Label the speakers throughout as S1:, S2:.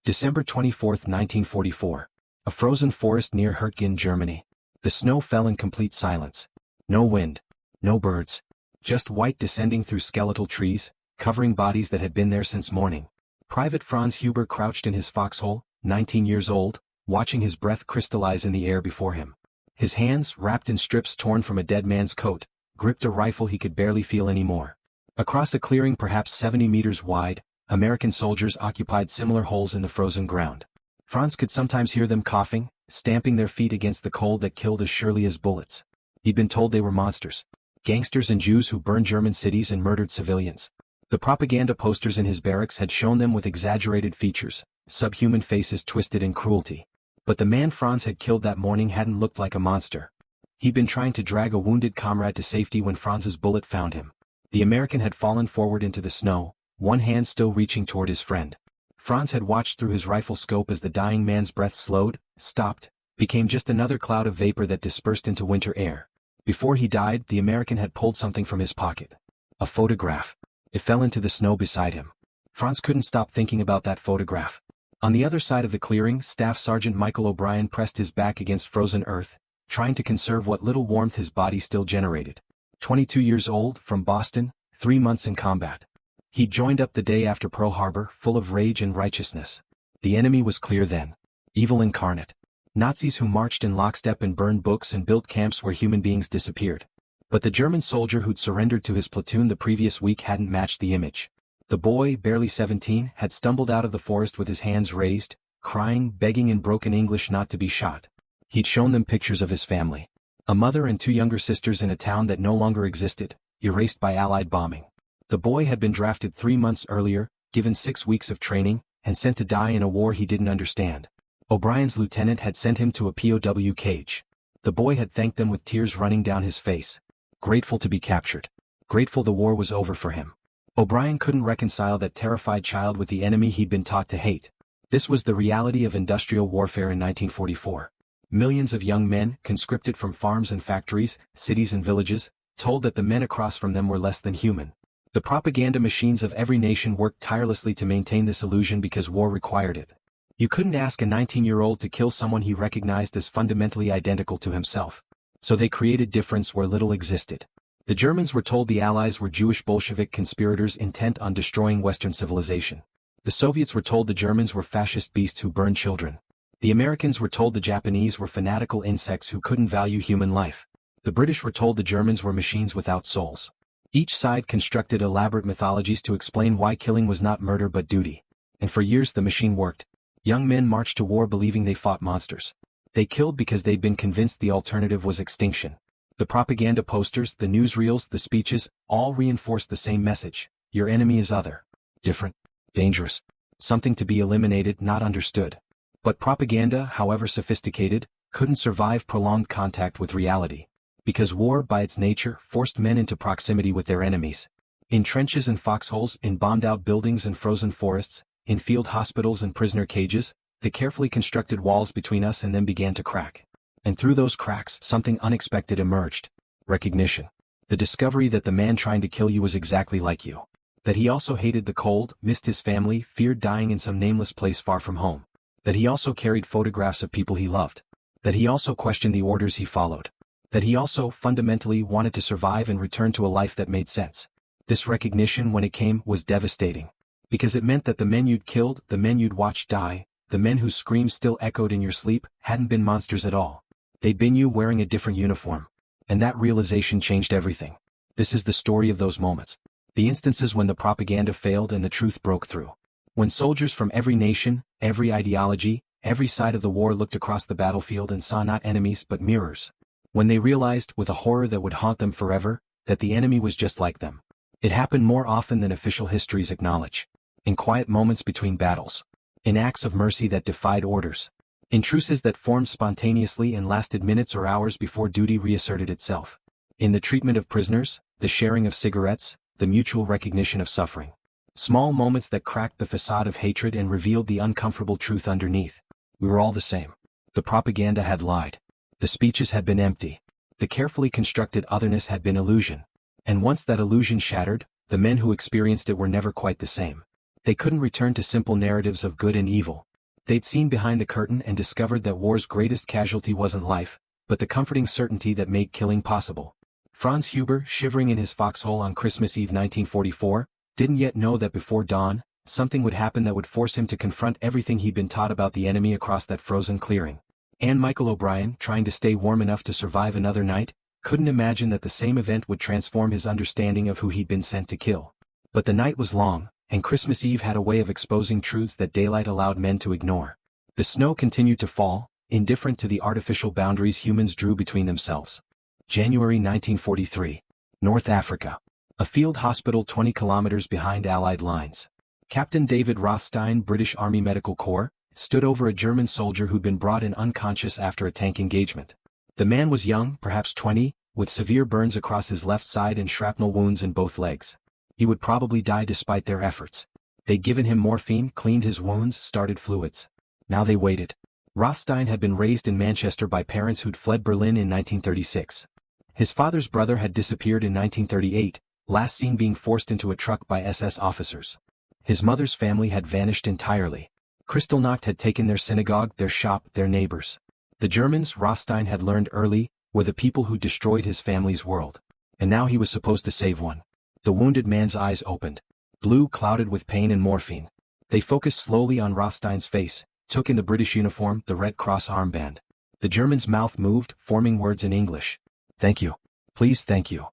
S1: December 24, 1944. A frozen forest near Hürtgen, Germany. The snow fell in complete silence. No wind. No birds. Just white descending through skeletal trees, covering bodies that had been there since morning. Private Franz Huber crouched in his foxhole, 19 years old, watching his breath crystallize in the air before him. His hands, wrapped in strips torn from a dead man's coat, gripped a rifle he could barely feel anymore. Across a clearing perhaps 70 meters wide, American soldiers occupied similar holes in the frozen ground. Franz could sometimes hear them coughing, stamping their feet against the cold that killed as surely as bullets. He'd been told they were monsters. Gangsters and Jews who burned German cities and murdered civilians. The propaganda posters in his barracks had shown them with exaggerated features, subhuman faces twisted in cruelty. But the man Franz had killed that morning hadn't looked like a monster. He'd been trying to drag a wounded comrade to safety when Franz's bullet found him. The American had fallen forward into the snow, one hand still reaching toward his friend. Franz had watched through his rifle scope as the dying man's breath slowed, stopped, became just another cloud of vapor that dispersed into winter air. Before he died, the American had pulled something from his pocket. A photograph. It fell into the snow beside him. Franz couldn't stop thinking about that photograph. On the other side of the clearing, Staff Sergeant Michael O'Brien pressed his back against frozen earth, trying to conserve what little warmth his body still generated. 22 years old, from Boston, 3 months in combat. He joined up the day after Pearl Harbor, full of rage and righteousness. The enemy was clear then. Evil incarnate. Nazis who marched in lockstep and burned books and built camps where human beings disappeared. But the German soldier who'd surrendered to his platoon the previous week hadn't matched the image. The boy, barely 17, had stumbled out of the forest with his hands raised, crying, begging in broken English not to be shot. He'd shown them pictures of his family. A mother and 2 younger sisters in a town that no longer existed, erased by Allied bombing. The boy had been drafted 3 months earlier, given 6 weeks of training, and sent to die in a war he didn't understand. O'Brien's lieutenant had sent him to a POW cage. The boy had thanked them with tears running down his face. Grateful to be captured. Grateful the war was over for him. O'Brien couldn't reconcile that terrified child with the enemy he'd been taught to hate. This was the reality of industrial warfare in 1944. Millions of young men, conscripted from farms and factories, cities and villages, told that the men across from them were less than human. The propaganda machines of every nation worked tirelessly to maintain this illusion because war required it. You couldn't ask a 19-year-old to kill someone he recognized as fundamentally identical to himself. So they created difference where little existed. The Germans were told the Allies were Jewish Bolshevik conspirators intent on destroying Western civilization. The Soviets were told the Germans were fascist beasts who burned children. The Americans were told the Japanese were fanatical insects who couldn't value human life. The British were told the Germans were machines without souls. Each side constructed elaborate mythologies to explain why killing was not murder but duty. And for years the machine worked. Young men marched to war believing they fought monsters. They killed because they'd been convinced the alternative was extinction. The propaganda posters, the newsreels, the speeches, all reinforced the same message. Your enemy is other. Different. Dangerous. Something to be eliminated, not understood. But propaganda, however sophisticated, couldn't survive prolonged contact with reality. Because war, by its nature, forced men into proximity with their enemies. In trenches and foxholes, in bombed-out buildings and frozen forests, in field hospitals and prisoner cages, the carefully constructed walls between us and them began to crack. And through those cracks, something unexpected emerged. Recognition. The discovery that the man trying to kill you was exactly like you. That he also hated the cold, missed his family, feared dying in some nameless place far from home. That he also carried photographs of people he loved. That he also questioned the orders he followed. That he also, fundamentally, wanted to survive and return to a life that made sense. This recognition, when it came, was devastating. Because it meant that the men you'd killed, the men you'd watched die, the men whose screams still echoed in your sleep, hadn't been monsters at all. They'd been you wearing a different uniform. And that realization changed everything. This is the story of those moments. The instances when the propaganda failed and the truth broke through. When soldiers from every nation, every ideology, every side of the war looked across the battlefield and saw not enemies but mirrors. When they realized, with a horror that would haunt them forever, that the enemy was just like them. It happened more often than official histories acknowledge. In quiet moments between battles. In acts of mercy that defied orders. In truces that formed spontaneously and lasted minutes or hours before duty reasserted itself. In the treatment of prisoners, the sharing of cigarettes, the mutual recognition of suffering. Small moments that cracked the facade of hatred and revealed the uncomfortable truth underneath. We were all the same. The propaganda had lied. The speeches had been empty. The carefully constructed otherness had been illusion. And once that illusion shattered, the men who experienced it were never quite the same. They couldn't return to simple narratives of good and evil. They'd seen behind the curtain and discovered that war's greatest casualty wasn't life, but the comforting certainty that made killing possible. Franz Huber, shivering in his foxhole on Christmas Eve 1944, didn't yet know that before dawn, something would happen that would force him to confront everything he'd been taught about the enemy across that frozen clearing. And Michael O'Brien, trying to stay warm enough to survive another night, couldn't imagine that the same event would transform his understanding of who he'd been sent to kill. But the night was long, and Christmas Eve had a way of exposing truths that daylight allowed men to ignore. The snow continued to fall, indifferent to the artificial boundaries humans drew between themselves. January 1943. North Africa. A field hospital 20 kilometers behind Allied lines. Captain David Rothstein, British Army Medical Corps, stood over a German soldier who'd been brought in unconscious after a tank engagement. The man was young, perhaps 20, with severe burns across his left side and shrapnel wounds in both legs. He would probably die despite their efforts. They'd given him morphine, cleaned his wounds, started fluids. Now they waited. Rothstein had been raised in Manchester by parents who'd fled Berlin in 1936. His father's brother had disappeared in 1938, last seen being forced into a truck by SS officers. His mother's family had vanished entirely. Kristallnacht had taken their synagogue, their shop, their neighbors. The Germans, Rothstein had learned early, were the people who destroyed his family's world. And now he was supposed to save one. The wounded man's eyes opened. Blue, clouded with pain and morphine. They focused slowly on Rothstein's face, took in the British uniform, the Red Cross armband. The German's mouth moved, forming words in English. Thank you. Please, thank you.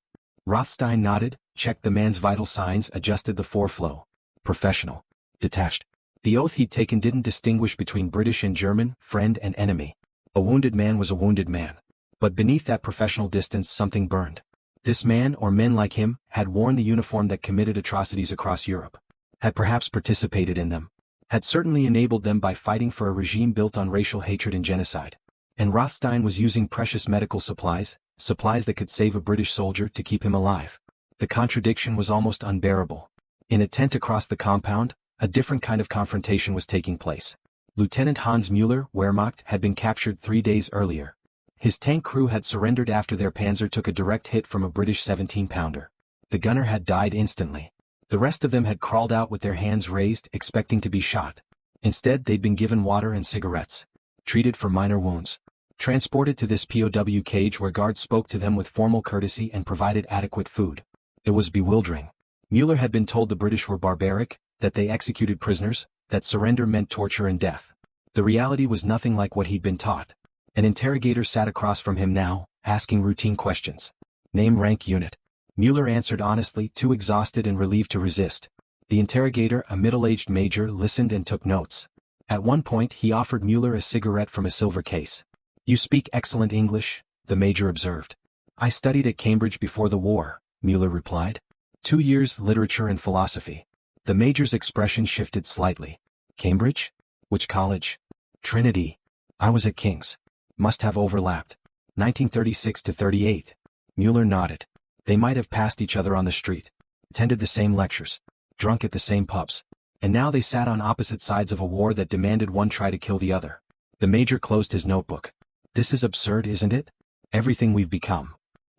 S1: Rothstein nodded, checked the man's vital signs, adjusted the foreflow. Professional. Detached. The oath he'd taken didn't distinguish between British and German, friend and enemy. A wounded man was a wounded man. But beneath that professional distance something burned. This man, or men like him, had worn the uniform that committed atrocities across Europe. Had perhaps participated in them. Had certainly enabled them by fighting for a regime built on racial hatred and genocide. And Rothstein was using precious medical supplies, supplies that could save a British soldier, to keep him alive. The contradiction was almost unbearable. In a tent across the compound, a different kind of confrontation was taking place. Lieutenant Hans Mueller, Wehrmacht, had been captured 3 days earlier. His tank crew had surrendered after their Panzer took a direct hit from a British 17-pounder. The gunner had died instantly. The rest of them had crawled out with their hands raised, expecting to be shot. Instead, they'd been given water and cigarettes. Treated for minor wounds. Transported to this POW cage where guards spoke to them with formal courtesy and provided adequate food. It was bewildering. Mueller had been told the British were barbaric, that they executed prisoners, that surrender meant torture and death. The reality was nothing like what he'd been taught. An interrogator sat across from him now, asking routine questions. Name, rank, unit. Mueller answered honestly, too exhausted and relieved to resist. The interrogator, a middle-aged major, listened and took notes. At one point he offered Mueller a cigarette from a silver case. You speak excellent English, the major observed. I studied at Cambridge before the war, Mueller replied. 2 years literature and philosophy. The major's expression shifted slightly. Cambridge? Which college? Trinity. I was at King's. Must have overlapped. 1936 to 38. Mueller nodded. They might have passed each other on the street. Attended the same lectures. Drunk at the same pubs. And now they sat on opposite sides of a war that demanded one try to kill the other. The major closed his notebook. This is absurd, isn't it? Everything we've become.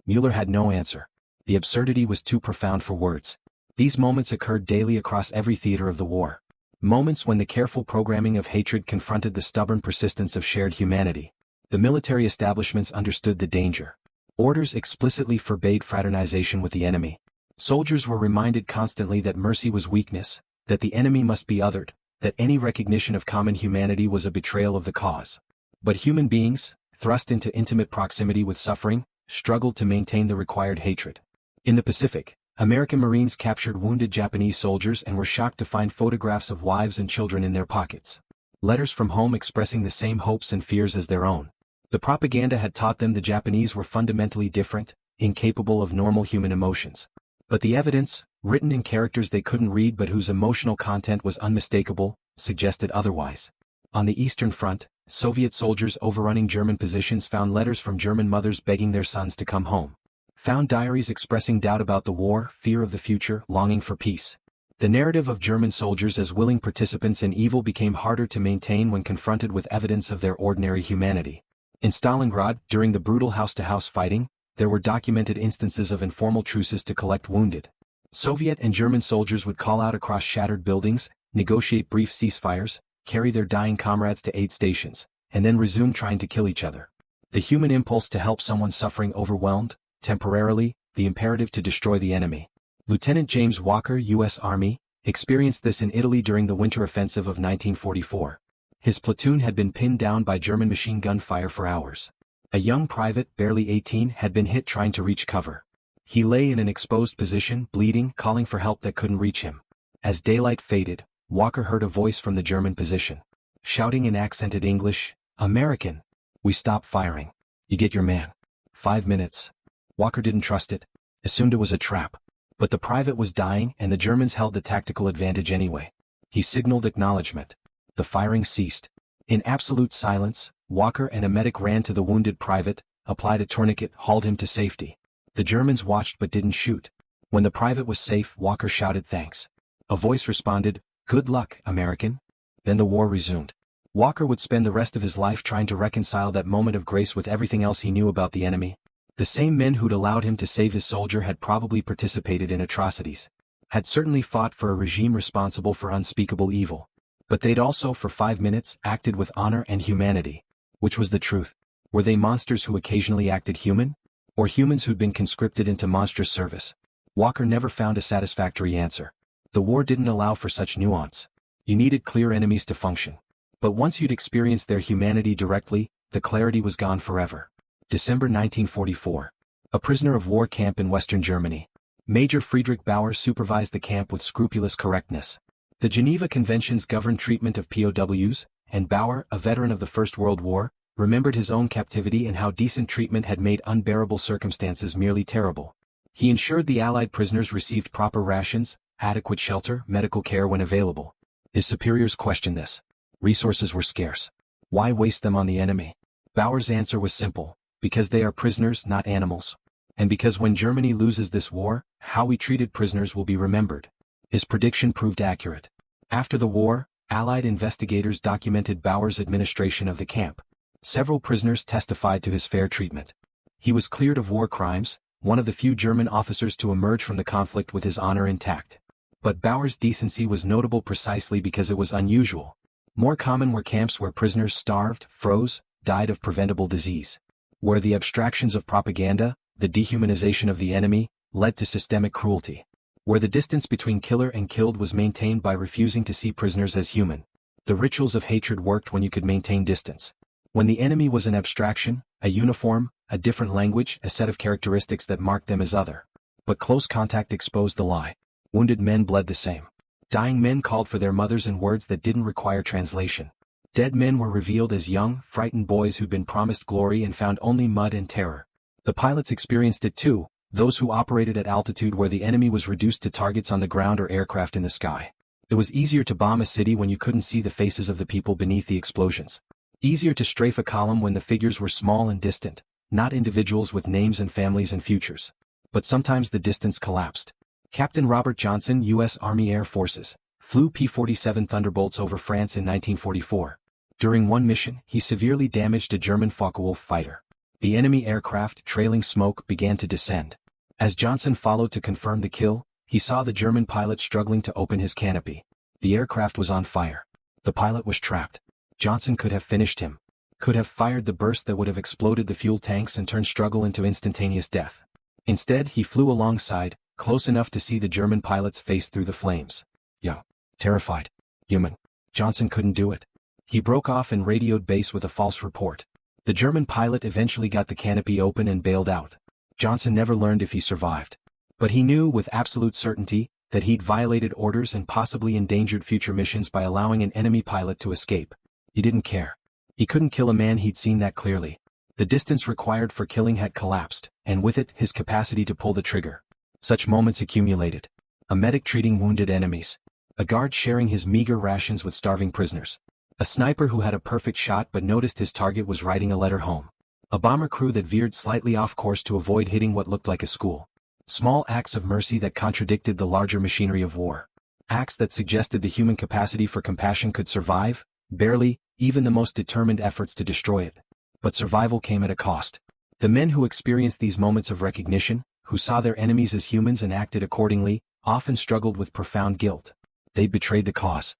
S1: Mueller had no answer. The absurdity was too profound for words. These moments occurred daily across every theater of the war. Moments when the careful programming of hatred confronted the stubborn persistence of shared humanity. The military establishments understood the danger. Orders explicitly forbade fraternization with the enemy. Soldiers were reminded constantly that mercy was weakness, that the enemy must be othered, that any recognition of common humanity was a betrayal of the cause. But human beings, thrust into intimate proximity with suffering, struggled to maintain the required hatred. In the Pacific, American Marines captured wounded Japanese soldiers and were shocked to find photographs of wives and children in their pockets. Letters from home expressing the same hopes and fears as their own. The propaganda had taught them the Japanese were fundamentally different, incapable of normal human emotions. But the evidence, written in characters they couldn't read but whose emotional content was unmistakable, suggested otherwise. On the Eastern Front, Soviet soldiers overrunning German positions found letters from German mothers begging their sons to come home. Found diaries expressing doubt about the war, fear of the future, longing for peace. The narrative of German soldiers as willing participants in evil became harder to maintain when confronted with evidence of their ordinary humanity. In Stalingrad, during the brutal house-to-house fighting, there were documented instances of informal truces to collect wounded. Soviet and German soldiers would call out across shattered buildings, negotiate brief ceasefires, carry their dying comrades to aid stations, and then resume trying to kill each other. The human impulse to help someone suffering overwhelmed, temporarily, the imperative to destroy the enemy. Lieutenant James Walker, U.S. Army, experienced this in Italy during the winter offensive of 1944. His platoon had been pinned down by German machine gun fire for hours. A young private, barely 18, had been hit trying to reach cover. He lay in an exposed position, bleeding, calling for help that couldn't reach him. As daylight faded, Walker heard a voice from the German position, shouting in accented English, "American! We stop firing. You get your man." 5 minutes. Walker didn't trust it, assumed it was a trap. But the private was dying and the Germans held the tactical advantage anyway. He signaled acknowledgement. The firing ceased. In absolute silence, Walker and a medic ran to the wounded private, applied a tourniquet, hauled him to safety. The Germans watched but didn't shoot. When the private was safe, Walker shouted thanks. A voice responded, "Good luck, American." Then the war resumed. Walker would spend the rest of his life trying to reconcile that moment of grace with everything else he knew about the enemy. The same men who'd allowed him to save his soldier had probably participated in atrocities. Had certainly fought for a regime responsible for unspeakable evil. But they'd also, for 5 minutes, acted with honor and humanity. Which was the truth? Were they monsters who occasionally acted human? Or humans who'd been conscripted into monstrous service? Walker never found a satisfactory answer. The war didn't allow for such nuance. You needed clear enemies to function. But once you'd experienced their humanity directly, the clarity was gone forever. December 1944. A prisoner of war camp in Western Germany. Major Friedrich Bauer supervised the camp with scrupulous correctness. The Geneva Conventions governed treatment of POWs, and Bauer, a veteran of the First World War, remembered his own captivity and how decent treatment had made unbearable circumstances merely terrible. He ensured the Allied prisoners received proper rations, adequate shelter, medical care when available. His superiors questioned this. Resources were scarce. Why waste them on the enemy? Bauer's answer was simple. Because they are prisoners, not animals. And because when Germany loses this war, how we treated prisoners will be remembered. His prediction proved accurate. After the war, Allied investigators documented Bauer's administration of the camp. Several prisoners testified to his fair treatment. He was cleared of war crimes, one of the few German officers to emerge from the conflict with his honor intact. But Bauer's decency was notable precisely because it was unusual. More common were camps where prisoners starved, froze, died of preventable disease. Where the abstractions of propaganda, the dehumanization of the enemy, led to systemic cruelty. Where the distance between killer and killed was maintained by refusing to see prisoners as human. The rituals of hatred worked when you could maintain distance. When the enemy was an abstraction, a uniform, a different language, a set of characteristics that marked them as other. But close contact exposed the lie. Wounded men bled the same. Dying men called for their mothers in words that didn't require translation. Dead men were revealed as young, frightened boys who'd been promised glory and found only mud and terror. The pilots experienced it too, those who operated at altitude where the enemy was reduced to targets on the ground or aircraft in the sky. It was easier to bomb a city when you couldn't see the faces of the people beneath the explosions. Easier to strafe a column when the figures were small and distant, not individuals with names and families and futures. But sometimes the distance collapsed. Captain Robert Johnson, U.S. Army Air Forces, flew P-47 Thunderbolts over France in 1944. During one mission, he severely damaged a German Focke-Wulf fighter. The enemy aircraft, trailing smoke, began to descend. As Johnson followed to confirm the kill, he saw the German pilot struggling to open his canopy. The aircraft was on fire. The pilot was trapped. Johnson could have finished him. Could have fired the burst that would have exploded the fuel tanks and turned struggle into instantaneous death. Instead, he flew alongside, close enough to see the German pilot's face through the flames. Young, terrified, human. Johnson couldn't do it. He broke off and radioed base with a false report. The German pilot eventually got the canopy open and bailed out. Johnson never learned if he survived. But he knew with absolute certainty that he'd violated orders and possibly endangered future missions by allowing an enemy pilot to escape. He didn't care. He couldn't kill a man, he'd seen that clearly. The distance required for killing had collapsed, and with it, his capacity to pull the trigger. Such moments accumulated. A medic treating wounded enemies. A guard sharing his meager rations with starving prisoners. A sniper who had a perfect shot but noticed his target was writing a letter home. A bomber crew that veered slightly off course to avoid hitting what looked like a school. Small acts of mercy that contradicted the larger machinery of war. Acts that suggested the human capacity for compassion could survive, barely, even the most determined efforts to destroy it. But survival came at a cost. The men who experienced these moments of recognition, who saw their enemies as humans and acted accordingly, often struggled with profound guilt. They betrayed the cause.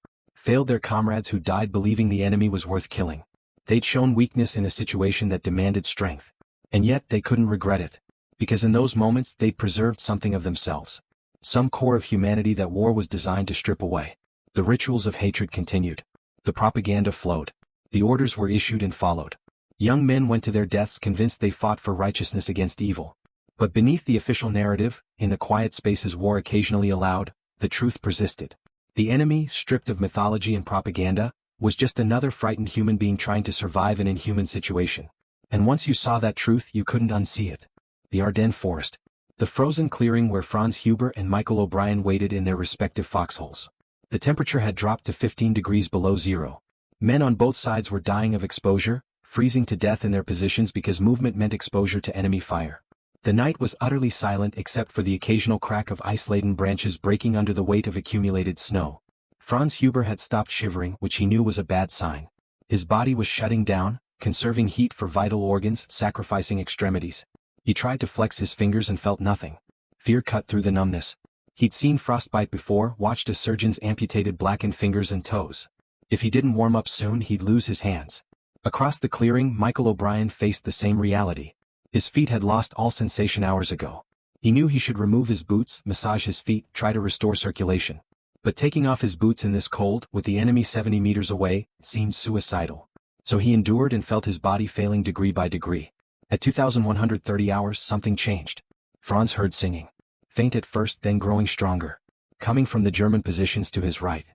S1: failed their comrades who died believing the enemy was worth killing. They'd shown weakness in a situation that demanded strength. And yet they couldn't regret it. Because in those moments they'd preserved something of themselves. Some core of humanity that war was designed to strip away. The rituals of hatred continued. The propaganda flowed. The orders were issued and followed. Young men went to their deaths convinced they fought for righteousness against evil. But beneath the official narrative, in the quiet spaces war occasionally allowed, the truth persisted. The enemy, stripped of mythology and propaganda, was just another frightened human being trying to survive an inhuman situation. And once you saw that truth you couldn't unsee it. The Ardennes forest. The frozen clearing where Franz Huber and Michael O'Brien waited in their respective foxholes. The temperature had dropped to 15 degrees below zero. Men on both sides were dying of exposure, freezing to death in their positions because movement meant exposure to enemy fire. The night was utterly silent except for the occasional crack of ice-laden branches breaking under the weight of accumulated snow. Franz Huber had stopped shivering, which he knew was a bad sign. His body was shutting down, conserving heat for vital organs, sacrificing extremities. He tried to flex his fingers and felt nothing. Fear cut through the numbness. He'd seen frostbite before, watched a surgeon's amputated blackened fingers and toes. If he didn't warm up soon he'd lose his hands. Across the clearing Michael O'Brien faced the same reality. His feet had lost all sensation hours ago. He knew he should remove his boots, massage his feet, try to restore circulation. But taking off his boots in this cold, with the enemy 70 meters away, seemed suicidal. So he endured and felt his body failing degree by degree. At 2,130 hours something changed. Franz heard singing. Faint at first then growing stronger. Coming from the German positions to his right.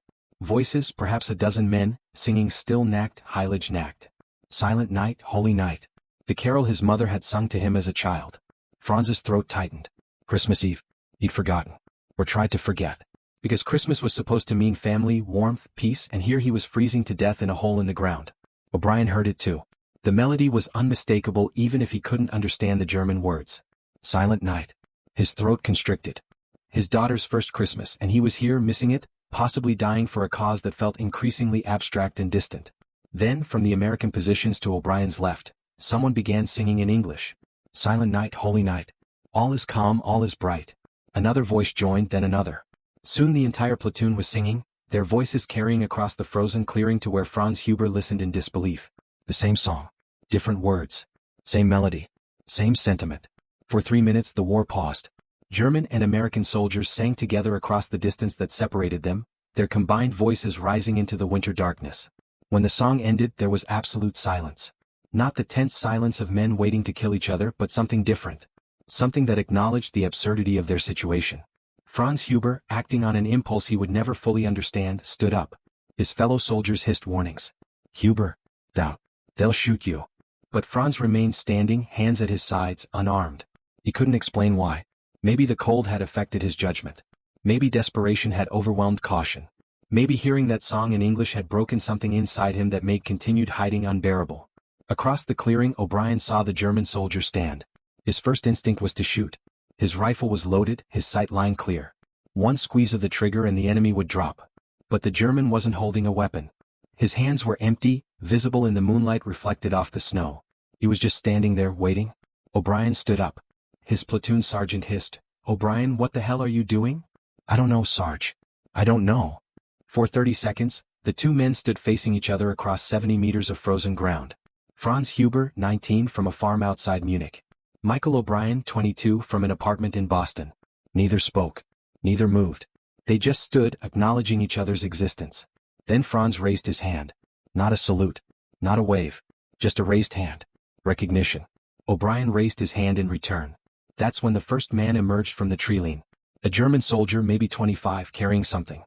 S1: Voices, perhaps a dozen men, singing Still Nacht, Heilige Nacht. Silent night, holy night. The carol his mother had sung to him as a child. Franz's throat tightened. Christmas Eve. He'd forgotten. Or tried to forget. Because Christmas was supposed to mean family, warmth, peace, and here he was freezing to death in a hole in the ground. O'Brien heard it too. The melody was unmistakable even if he couldn't understand the German words. Silent night. His throat constricted. His daughter's first Christmas and he was here missing it, possibly dying for a cause that felt increasingly abstract and distant. Then, from the American positions to O'Brien's left, someone began singing in English. Silent night, holy night. All is calm, all is bright. Another voice joined, then another. Soon the entire platoon was singing, their voices carrying across the frozen clearing to where Franz Huber listened in disbelief. The same song. Different words. Same melody. Same sentiment. For 3 minutes the war paused. German and American soldiers sang together across the distance that separated them, their combined voices rising into the winter darkness. When the song ended there was absolute silence. Not the tense silence of men waiting to kill each other but something different. Something that acknowledged the absurdity of their situation. Franz Huber, acting on an impulse he would never fully understand, stood up. His fellow soldiers hissed warnings. Huber, down. They'll shoot you. But Franz remained standing, hands at his sides, unarmed. He couldn't explain why. Maybe the cold had affected his judgment. Maybe desperation had overwhelmed caution. Maybe hearing that song in English had broken something inside him that made continued hiding unbearable. Across the clearing O'Brien saw the German soldier stand. His first instinct was to shoot. His rifle was loaded, his sight line clear. One squeeze of the trigger and the enemy would drop. But the German wasn't holding a weapon. His hands were empty, visible in the moonlight reflected off the snow. He was just standing there, waiting. O'Brien stood up. His platoon sergeant hissed, "O'Brien, what the hell are you doing?" "I don't know, Sarge. I don't know." For 30 seconds, the two men stood facing each other across 70 meters of frozen ground. Franz Huber, 19, from a farm outside Munich. Michael O'Brien, 22, from an apartment in Boston. Neither spoke. Neither moved. They just stood, acknowledging each other's existence. Then Franz raised his hand. Not a salute. Not a wave. Just a raised hand. Recognition. O'Brien raised his hand in return. That's when the first man emerged from the treeline. A German soldier, maybe 25, carrying something.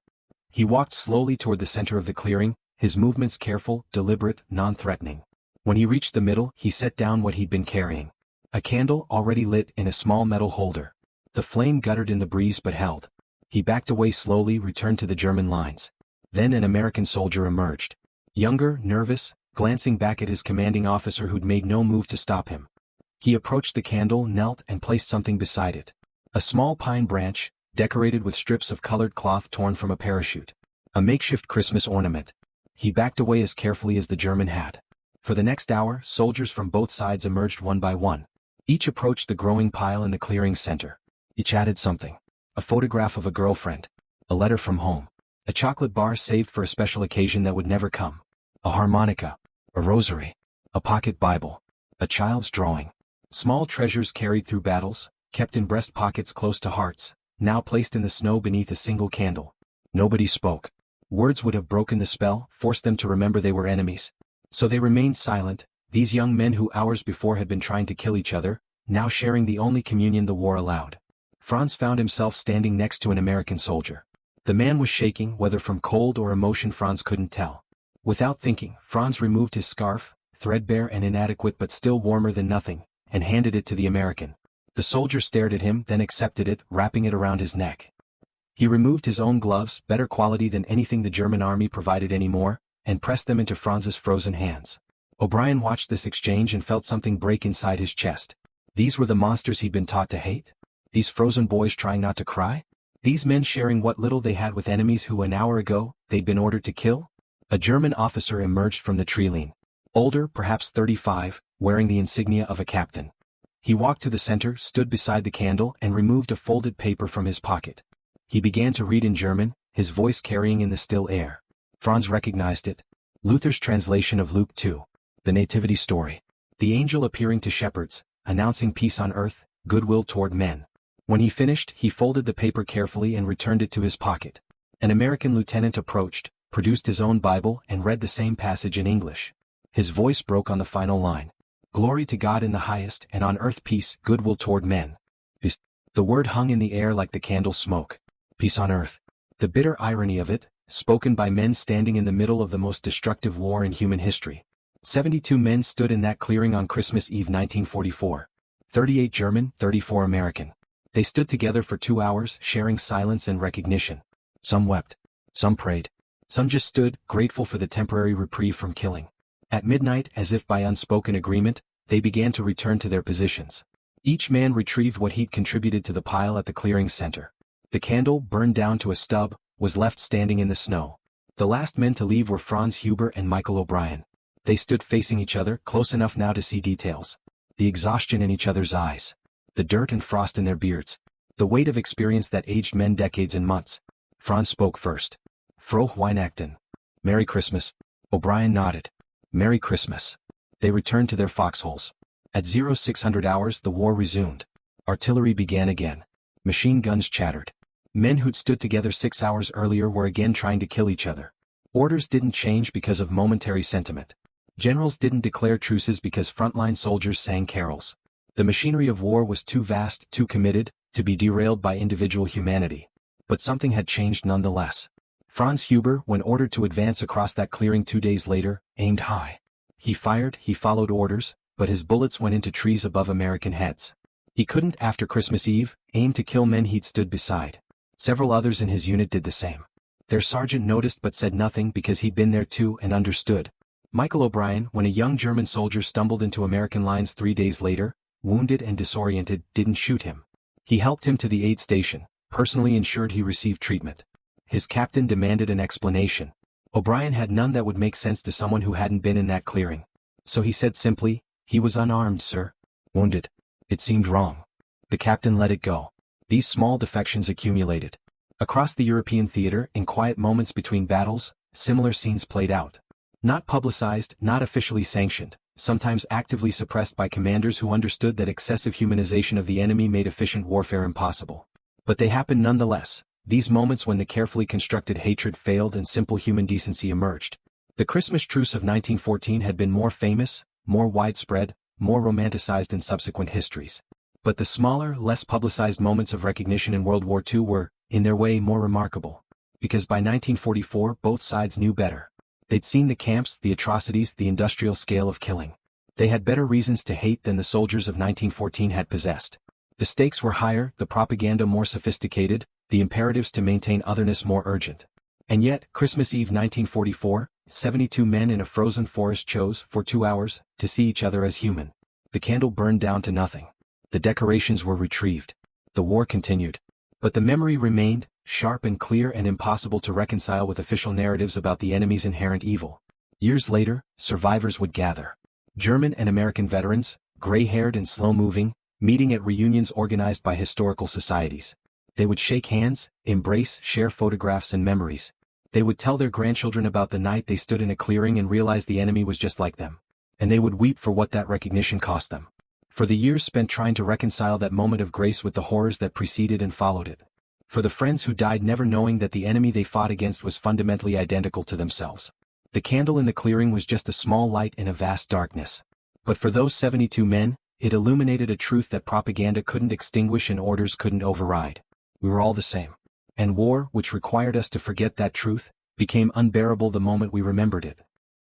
S1: He walked slowly toward the center of the clearing, his movements careful, deliberate, non-threatening. When he reached the middle, he set down what he'd been carrying. A candle already lit in a small metal holder. The flame guttered in the breeze but held. He backed away slowly, returned to the German lines. Then an American soldier emerged. Younger, nervous, glancing back at his commanding officer who'd made no move to stop him. He approached the candle, knelt, and placed something beside it. A small pine branch, decorated with strips of colored cloth torn from a parachute. A makeshift Christmas ornament. He backed away as carefully as the German had. For the next hour, soldiers from both sides emerged one by one. Each approached the growing pile in the clearing's center. Each added something. A photograph of a girlfriend. A letter from home. A chocolate bar saved for a special occasion that would never come. A harmonica. A rosary. A pocket Bible. A child's drawing. Small treasures carried through battles, kept in breast pockets close to hearts, now placed in the snow beneath a single candle. Nobody spoke. Words would have broken the spell, forced them to remember they were enemies. So they remained silent, these young men who hours before had been trying to kill each other, now sharing the only communion the war allowed. Franz found himself standing next to an American soldier. The man was shaking, whether from cold or emotion Franz couldn't tell. Without thinking, Franz removed his scarf, threadbare and inadequate but still warmer than nothing, and handed it to the American. The soldier stared at him, then accepted it, wrapping it around his neck. He removed his own gloves, better quality than anything the German army provided anymore, and pressed them into Franz's frozen hands. O'Brien watched this exchange and felt something break inside his chest. These were the monsters he'd been taught to hate? These frozen boys trying not to cry? These men sharing what little they had with enemies who an hour ago, they'd been ordered to kill? A German officer emerged from the tree-line. Older, perhaps 35, wearing the insignia of a captain. He walked to the center, stood beside the candle and removed a folded paper from his pocket. He began to read in German, his voice carrying in the still air. Franz recognized it. Luther's translation of Luke 2. The Nativity story. The angel appearing to shepherds, announcing peace on earth, goodwill toward men. When he finished, he folded the paper carefully and returned it to his pocket. An American lieutenant approached, produced his own Bible and read the same passage in English. His voice broke on the final line. Glory to God in the highest, and on earth peace, goodwill toward men. Peace. The word hung in the air like the candle's smoke. Peace on earth. The bitter irony of it, spoken by men standing in the middle of the most destructive war in human history. 72 men stood in that clearing on Christmas Eve 1944. 38 German, 34 American. They stood together for 2 hours, sharing silence and recognition. Some wept. Some prayed. Some just stood, grateful for the temporary reprieve from killing. At midnight, as if by unspoken agreement, they began to return to their positions. Each man retrieved what he'd contributed to the pile at the clearing's center. The candle, burned down to a stub, was left standing in the snow. The last men to leave were Franz Huber and Michael O'Brien. They stood facing each other, close enough now to see details. The exhaustion in each other's eyes. The dirt and frost in their beards. The weight of experience that aged men decades and months. Franz spoke first. Frohe Weihnachten. Merry Christmas. O'Brien nodded. Merry Christmas. They returned to their foxholes. At 0600 hours the war resumed. Artillery began again. Machine guns chattered. Men who'd stood together 6 hours earlier were again trying to kill each other. Orders didn't change because of momentary sentiment. Generals didn't declare truces because frontline soldiers sang carols. The machinery of war was too vast, too committed, to be derailed by individual humanity. But something had changed nonetheless. Franz Huber, when ordered to advance across that clearing 2 days later, aimed high. He fired, he followed orders, but his bullets went into trees above American heads. He couldn't, after Christmas Eve, aim to kill men he'd stood beside. Several others in his unit did the same. Their sergeant noticed but said nothing because he'd been there too and understood. Michael O'Brien, when a young German soldier stumbled into American lines 3 days later, wounded and disoriented, didn't shoot him. He helped him to the aid station, personally ensured he received treatment. His captain demanded an explanation. O'Brien had none that would make sense to someone who hadn't been in that clearing. So he said simply, "He was unarmed, sir." Wounded. It seemed wrong. The captain let it go. These small defections accumulated. Across the European theater, in quiet moments between battles, similar scenes played out. Not publicized, not officially sanctioned, sometimes actively suppressed by commanders who understood that excessive humanization of the enemy made efficient warfare impossible. But they happened nonetheless, these moments when the carefully constructed hatred failed and simple human decency emerged. The Christmas truce of 1914 had been more famous, more widespread, more romanticized in subsequent histories. But the smaller, less publicized moments of recognition in World War II were, in their way, more remarkable. Because by 1944 both sides knew better. They'd seen the camps, the atrocities, the industrial scale of killing. They had better reasons to hate than the soldiers of 1914 had possessed. The stakes were higher, the propaganda more sophisticated, the imperatives to maintain otherness more urgent. And yet, Christmas Eve 1944, 72 men in a frozen forest chose, for 2 hours, to see each other as human. The candle burned down to nothing. The decorations were retrieved. The war continued. But the memory remained, sharp and clear and impossible to reconcile with official narratives about the enemy's inherent evil. Years later, survivors would gather. German and American veterans, gray-haired and slow-moving, meeting at reunions organized by historical societies. They would shake hands, embrace, share photographs and memories. They would tell their grandchildren about the night they stood in a clearing and realized the enemy was just like them. And they would weep for what that recognition cost them. For the years spent trying to reconcile that moment of grace with the horrors that preceded and followed it. For the friends who died never knowing that the enemy they fought against was fundamentally identical to themselves. The candle in the clearing was just a small light in a vast darkness. But for those 72 men, it illuminated a truth that propaganda couldn't extinguish and orders couldn't override. We were all the same. And war, which required us to forget that truth, became unbearable the moment we remembered it.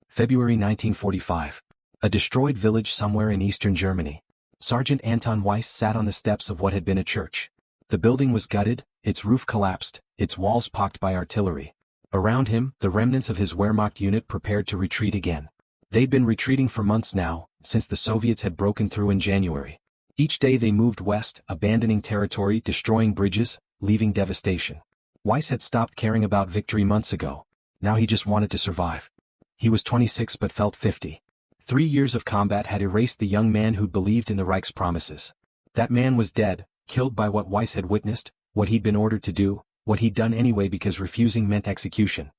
S1: February 1945. A destroyed village somewhere in eastern Germany. Sergeant Anton Weiss sat on the steps of what had been a church. The building was gutted, its roof collapsed, its walls pocked by artillery. Around him, the remnants of his Wehrmacht unit prepared to retreat again. They'd been retreating for months now, since the Soviets had broken through in January. Each day they moved west, abandoning territory, destroying bridges, leaving devastation. Weiss had stopped caring about victory months ago. Now he just wanted to survive. He was 26 but felt 50. 3 years of combat had erased the young man who'd believed in the Reich's promises. That man was dead, killed by what Weiss had witnessed, what he'd been ordered to do, what he'd done anyway because refusing meant execution.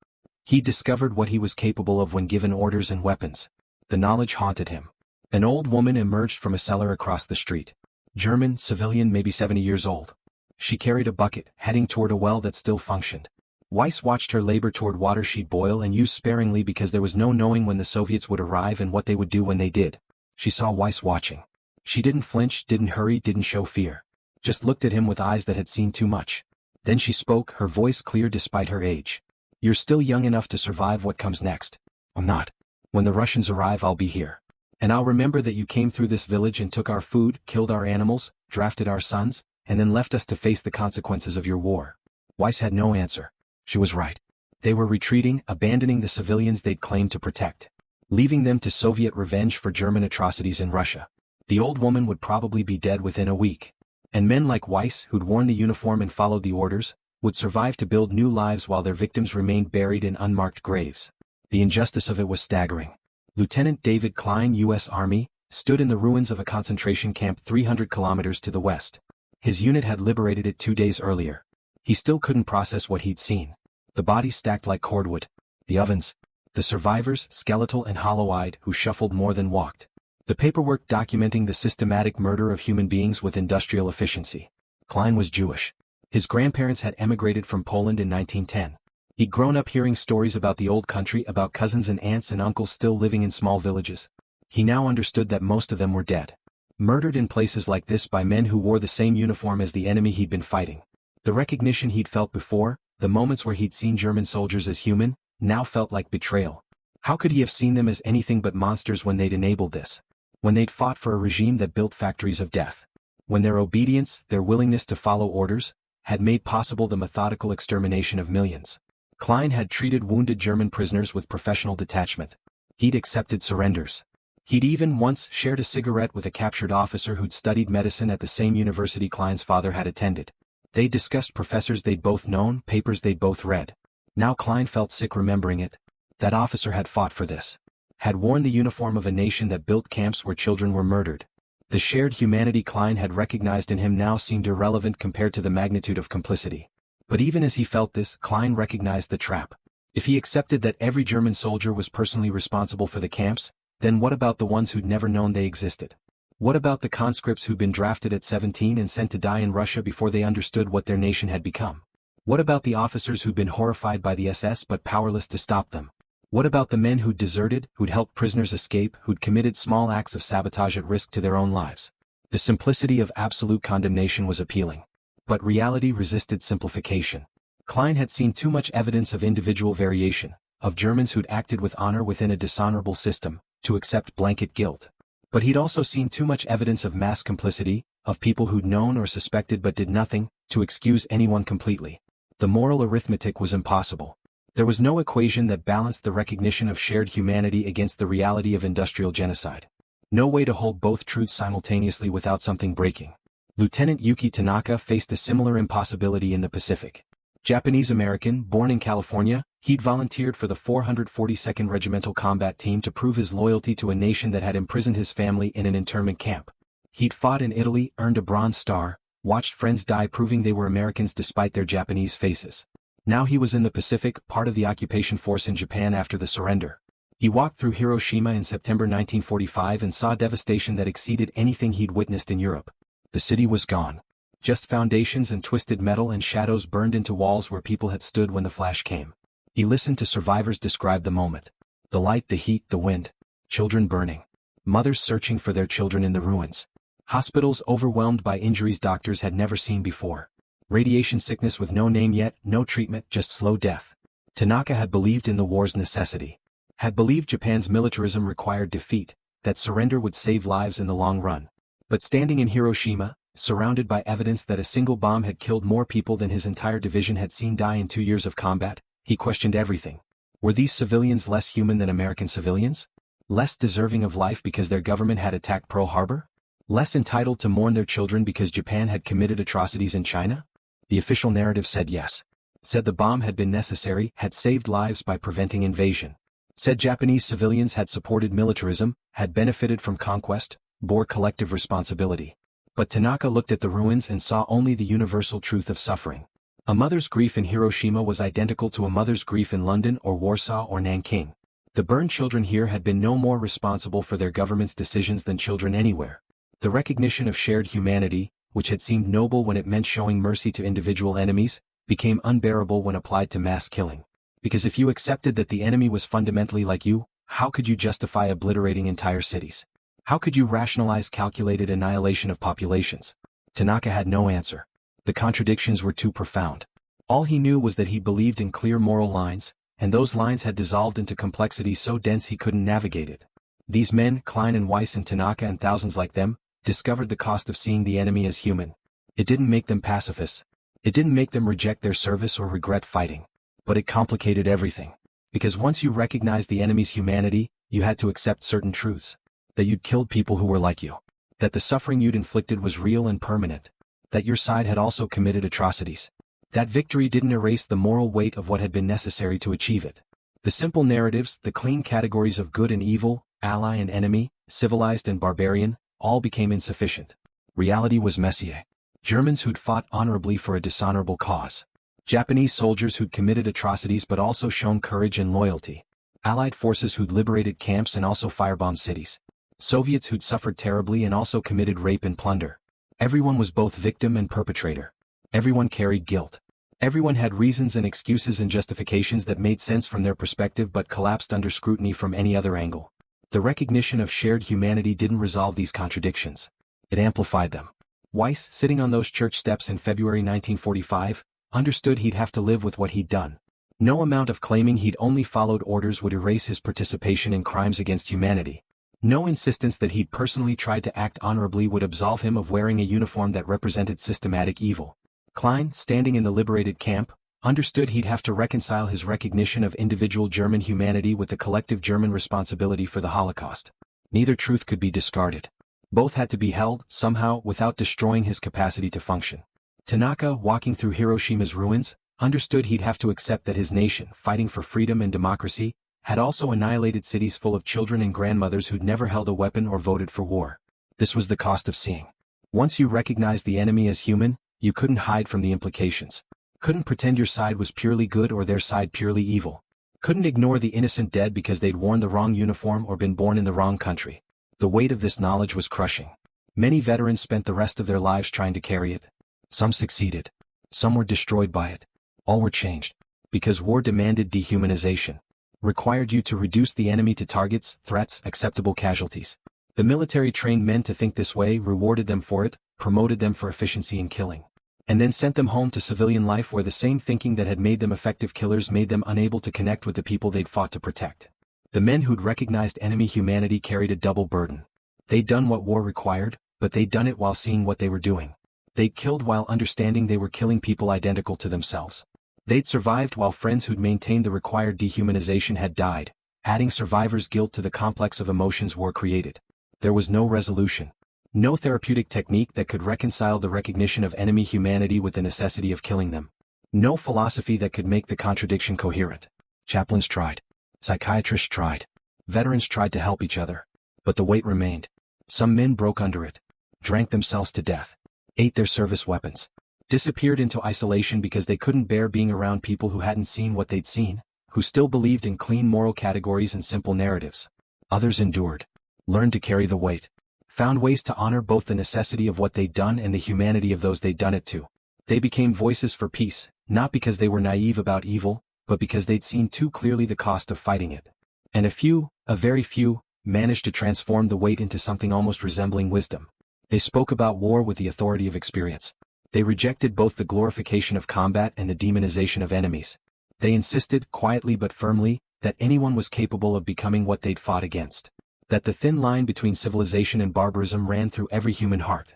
S1: He'd discovered what he was capable of when given orders and weapons. The knowledge haunted him. An old woman emerged from a cellar across the street. German, civilian, maybe 70 years old. She carried a bucket, heading toward a well that still functioned. Weiss watched her labor toward water she'd boil and use sparingly because there was no knowing when the Soviets would arrive and what they would do when they did. She saw Weiss watching. She didn't flinch, didn't hurry, didn't show fear. Just looked at him with eyes that had seen too much. Then she spoke, her voice clear despite her age. "You're still young enough to survive what comes next." "I'm not. When the Russians arrive I'll be here. And I'll remember that you came through this village and took our food, killed our animals, drafted our sons, and then left us to face the consequences of your war." Weiss had no answer. She was right. They were retreating, abandoning the civilians they'd claimed to protect. Leaving them to Soviet revenge for German atrocities in Russia. The old woman would probably be dead within a week. And men like Weiss, who'd worn the uniform and followed the orders, would survive to build new lives while their victims remained buried in unmarked graves. The injustice of it was staggering. Lieutenant David Klein, U.S. Army, stood in the ruins of a concentration camp 300 kilometers to the west. His unit had liberated it 2 days earlier. He still couldn't process what he'd seen. The bodies stacked like cordwood. The ovens. The survivors, skeletal and hollow-eyed, who shuffled more than walked. The paperwork documenting the systematic murder of human beings with industrial efficiency. Klein was Jewish. His grandparents had emigrated from Poland in 1910. He'd grown up hearing stories about the old country, about cousins and aunts and uncles still living in small villages. He now understood that most of them were dead. Murdered in places like this by men who wore the same uniform as the enemy he'd been fighting. The recognition he'd felt before, the moments where he'd seen German soldiers as human, now felt like betrayal. How could he have seen them as anything but monsters when they'd enabled this? When they'd fought for a regime that built factories of death? When their obedience, their willingness to follow orders, had made possible the methodical extermination of millions? Klein had treated wounded German prisoners with professional detachment. He'd accepted surrenders. He'd even once shared a cigarette with a captured officer who'd studied medicine at the same university Klein's father had attended. They discussed professors they'd both known, papers they'd both read. Now Klein felt sick remembering it. That officer had fought for this. Had worn the uniform of a nation that built camps where children were murdered. The shared humanity Klein had recognized in him now seemed irrelevant compared to the magnitude of complicity. But even as he felt this, Klein recognized the trap. If he accepted that every German soldier was personally responsible for the camps, then what about the ones who'd never known they existed? What about the conscripts who'd been drafted at 17 and sent to die in Russia before they understood what their nation had become? What about the officers who'd been horrified by the SS but powerless to stop them? What about the men who'd deserted, who'd helped prisoners escape, who'd committed small acts of sabotage at risk to their own lives? The simplicity of absolute condemnation was appealing. But reality resisted simplification. Klein had seen too much evidence of individual variation, of Germans who'd acted with honor within a dishonorable system, to accept blanket guilt. But he'd also seen too much evidence of mass complicity, of people who'd known or suspected but did nothing, to excuse anyone completely. The moral arithmetic was impossible. There was no equation that balanced the recognition of shared humanity against the reality of industrial genocide. No way to hold both truths simultaneously without something breaking. Lieutenant Yuki Tanaka faced a similar impossibility in the Pacific. Japanese-American, born in California, he'd volunteered for the 442nd Regimental Combat Team to prove his loyalty to a nation that had imprisoned his family in an internment camp. He'd fought in Italy, earned a Bronze Star, watched friends die proving they were Americans despite their Japanese faces. Now he was in the Pacific, part of the occupation force in Japan after the surrender. He walked through Hiroshima in September 1945 and saw devastation that exceeded anything he'd witnessed in Europe. The city was gone. Just foundations and twisted metal and shadows burned into walls where people had stood when the flash came. He listened to survivors describe the moment. The light, the heat, the wind. Children burning. Mothers searching for their children in the ruins. Hospitals overwhelmed by injuries doctors had never seen before. Radiation sickness with no name yet, no treatment, just slow death. Tanaka had believed in the war's necessity. Had believed Japan's militarism required defeat, that surrender would save lives in the long run. But standing in Hiroshima, surrounded by evidence that a single bomb had killed more people than his entire division had seen die in 2 years of combat, he questioned everything. Were these civilians less human than American civilians? Less deserving of life because their government had attacked Pearl Harbor? Less entitled to mourn their children because Japan had committed atrocities in China? The official narrative said yes. Said the bomb had been necessary, had saved lives by preventing invasion. Said Japanese civilians had supported militarism, had benefited from conquest, bore collective responsibility. But Tanaka looked at the ruins and saw only the universal truth of suffering. A mother's grief in Hiroshima was identical to a mother's grief in London or Warsaw or Nanking. The burned children here had been no more responsible for their government's decisions than children anywhere. The recognition of shared humanity, which had seemed noble when it meant showing mercy to individual enemies, became unbearable when applied to mass killing. Because if you accepted that the enemy was fundamentally like you, how could you justify obliterating entire cities? How could you rationalize calculated annihilation of populations? Tanaka had no answer. The contradictions were too profound. All he knew was that he believed in clear moral lines, and those lines had dissolved into complexity so dense he couldn't navigate it. These men, Klein and Weiss and Tanaka and thousands like them, discovered the cost of seeing the enemy as human. It didn't make them pacifists. It didn't make them reject their service or regret fighting. But it complicated everything. Because once you recognized the enemy's humanity, you had to accept certain truths. That you'd killed people who were like you. That the suffering you'd inflicted was real and permanent. That your side had also committed atrocities. That victory didn't erase the moral weight of what had been necessary to achieve it. The simple narratives, the clean categories of good and evil, ally and enemy, civilized and barbarian, all became insufficient. Reality was messier. Germans who'd fought honorably for a dishonorable cause. Japanese soldiers who'd committed atrocities but also shown courage and loyalty. Allied forces who'd liberated camps and also firebombed cities. Soviets who'd suffered terribly and also committed rape and plunder. Everyone was both victim and perpetrator. Everyone carried guilt. Everyone had reasons and excuses and justifications that made sense from their perspective but collapsed under scrutiny from any other angle. The recognition of shared humanity didn't resolve these contradictions. It amplified them. Weiss, sitting on those church steps in February 1945, understood he'd have to live with what he'd done. No amount of claiming he'd only followed orders would erase his participation in crimes against humanity. No insistence that he'd personally tried to act honorably would absolve him of wearing a uniform that represented systematic evil. Klein, standing in the liberated camp, understood he'd have to reconcile his recognition of individual German humanity with the collective German responsibility for the Holocaust. Neither truth could be discarded. Both had to be held, somehow, without destroying his capacity to function. Tanaka, walking through Hiroshima's ruins, understood he'd have to accept that his nation, fighting for freedom and democracy, had also annihilated cities full of children and grandmothers who'd never held a weapon or voted for war. This was the cost of seeing. Once you recognized the enemy as human, you couldn't hide from the implications. Couldn't pretend your side was purely good or their side purely evil. Couldn't ignore the innocent dead because they'd worn the wrong uniform or been born in the wrong country. The weight of this knowledge was crushing. Many veterans spent the rest of their lives trying to carry it. Some succeeded. Some were destroyed by it. All were changed. Because war demanded dehumanization. Required you to reduce the enemy to targets, threats, acceptable casualties. The military trained men to think this way, rewarded them for it, promoted them for efficiency in killing. And then sent them home to civilian life where the same thinking that had made them effective killers made them unable to connect with the people they'd fought to protect. The men who'd recognized enemy humanity carried a double burden. They'd done what war required, but they'd done it while seeing what they were doing. They'd killed while understanding they were killing people identical to themselves. They'd survived while friends who'd maintained the required dehumanization had died, adding survivors' guilt to the complex of emotions war created. There was no resolution. No therapeutic technique that could reconcile the recognition of enemy humanity with the necessity of killing them. No philosophy that could make the contradiction coherent. Chaplains tried. Psychiatrists tried. Veterans tried to help each other. But the weight remained. Some men broke under it. Drank themselves to death. Ate their service weapons. disappeared into isolation because they couldn't bear being around people who hadn't seen what they'd seen, who still believed in clean moral categories and simple narratives. Others endured, learned to carry the weight, found ways to honor both the necessity of what they'd done and the humanity of those they'd done it to. They became voices for peace, not because they were naive about evil, but because they'd seen too clearly the cost of fighting it. And a very few, managed to transform the weight into something almost resembling wisdom. They spoke about war with the authority of experience. They rejected both the glorification of combat and the demonization of enemies. They insisted, quietly but firmly, that anyone was capable of becoming what they'd fought against. That the thin line between civilization and barbarism ran through every human heart.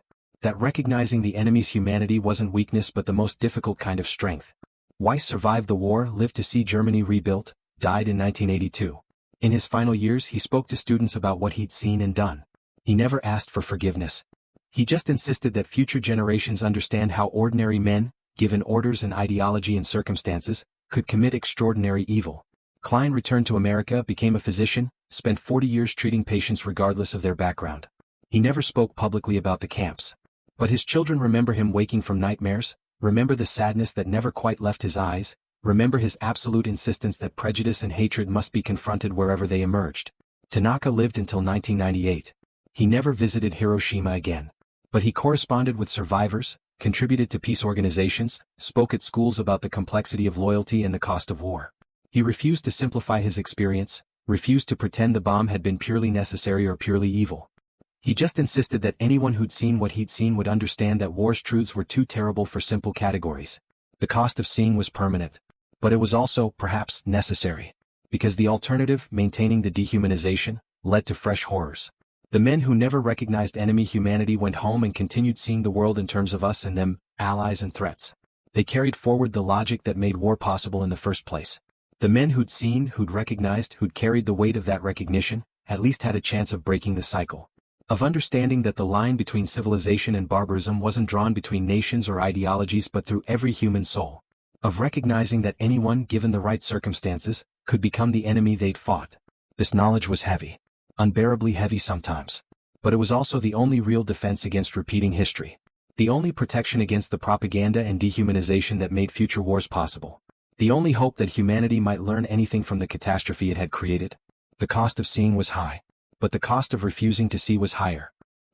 S1: That recognizing the enemy's humanity wasn't weakness but the most difficult kind of strength. Weiss survived the war, lived to see Germany rebuilt, died in 1982. In his final years he spoke to students about what he'd seen and done. He never asked for forgiveness. He just insisted that future generations understand how ordinary men, given orders and ideology and circumstances, could commit extraordinary evil. Klein returned to America, became a physician, spent 40 years treating patients regardless of their background. He never spoke publicly about the camps. But his children remember him waking from nightmares, remember the sadness that never quite left his eyes, remember his absolute insistence that prejudice and hatred must be confronted wherever they emerged. Tanaka lived until 1998. He never visited Hiroshima again. But he corresponded with survivors, contributed to peace organizations, spoke at schools about the complexity of loyalty and the cost of war. He refused to simplify his experience, refused to pretend the bomb had been purely necessary or purely evil. He just insisted that anyone who'd seen what he'd seen would understand that war's truths were too terrible for simple categories. The cost of seeing was permanent. But it was also, perhaps, necessary. Because the alternative, maintaining the dehumanization, led to fresh horrors. The men who never recognized enemy humanity went home and continued seeing the world in terms of us and them, allies and threats. They carried forward the logic that made war possible in the first place. The men who'd seen, who'd recognized, who'd carried the weight of that recognition, at least had a chance of breaking the cycle. Of understanding that the line between civilization and barbarism wasn't drawn between nations or ideologies but through every human soul. Of recognizing that anyone, given the right circumstances, could become the enemy they'd fought. This knowledge was heavy. Unbearably heavy sometimes. But it was also the only real defense against repeating history. The only protection against the propaganda and dehumanization that made future wars possible. The only hope that humanity might learn anything from the catastrophe it had created. The cost of seeing was high. But the cost of refusing to see was higher.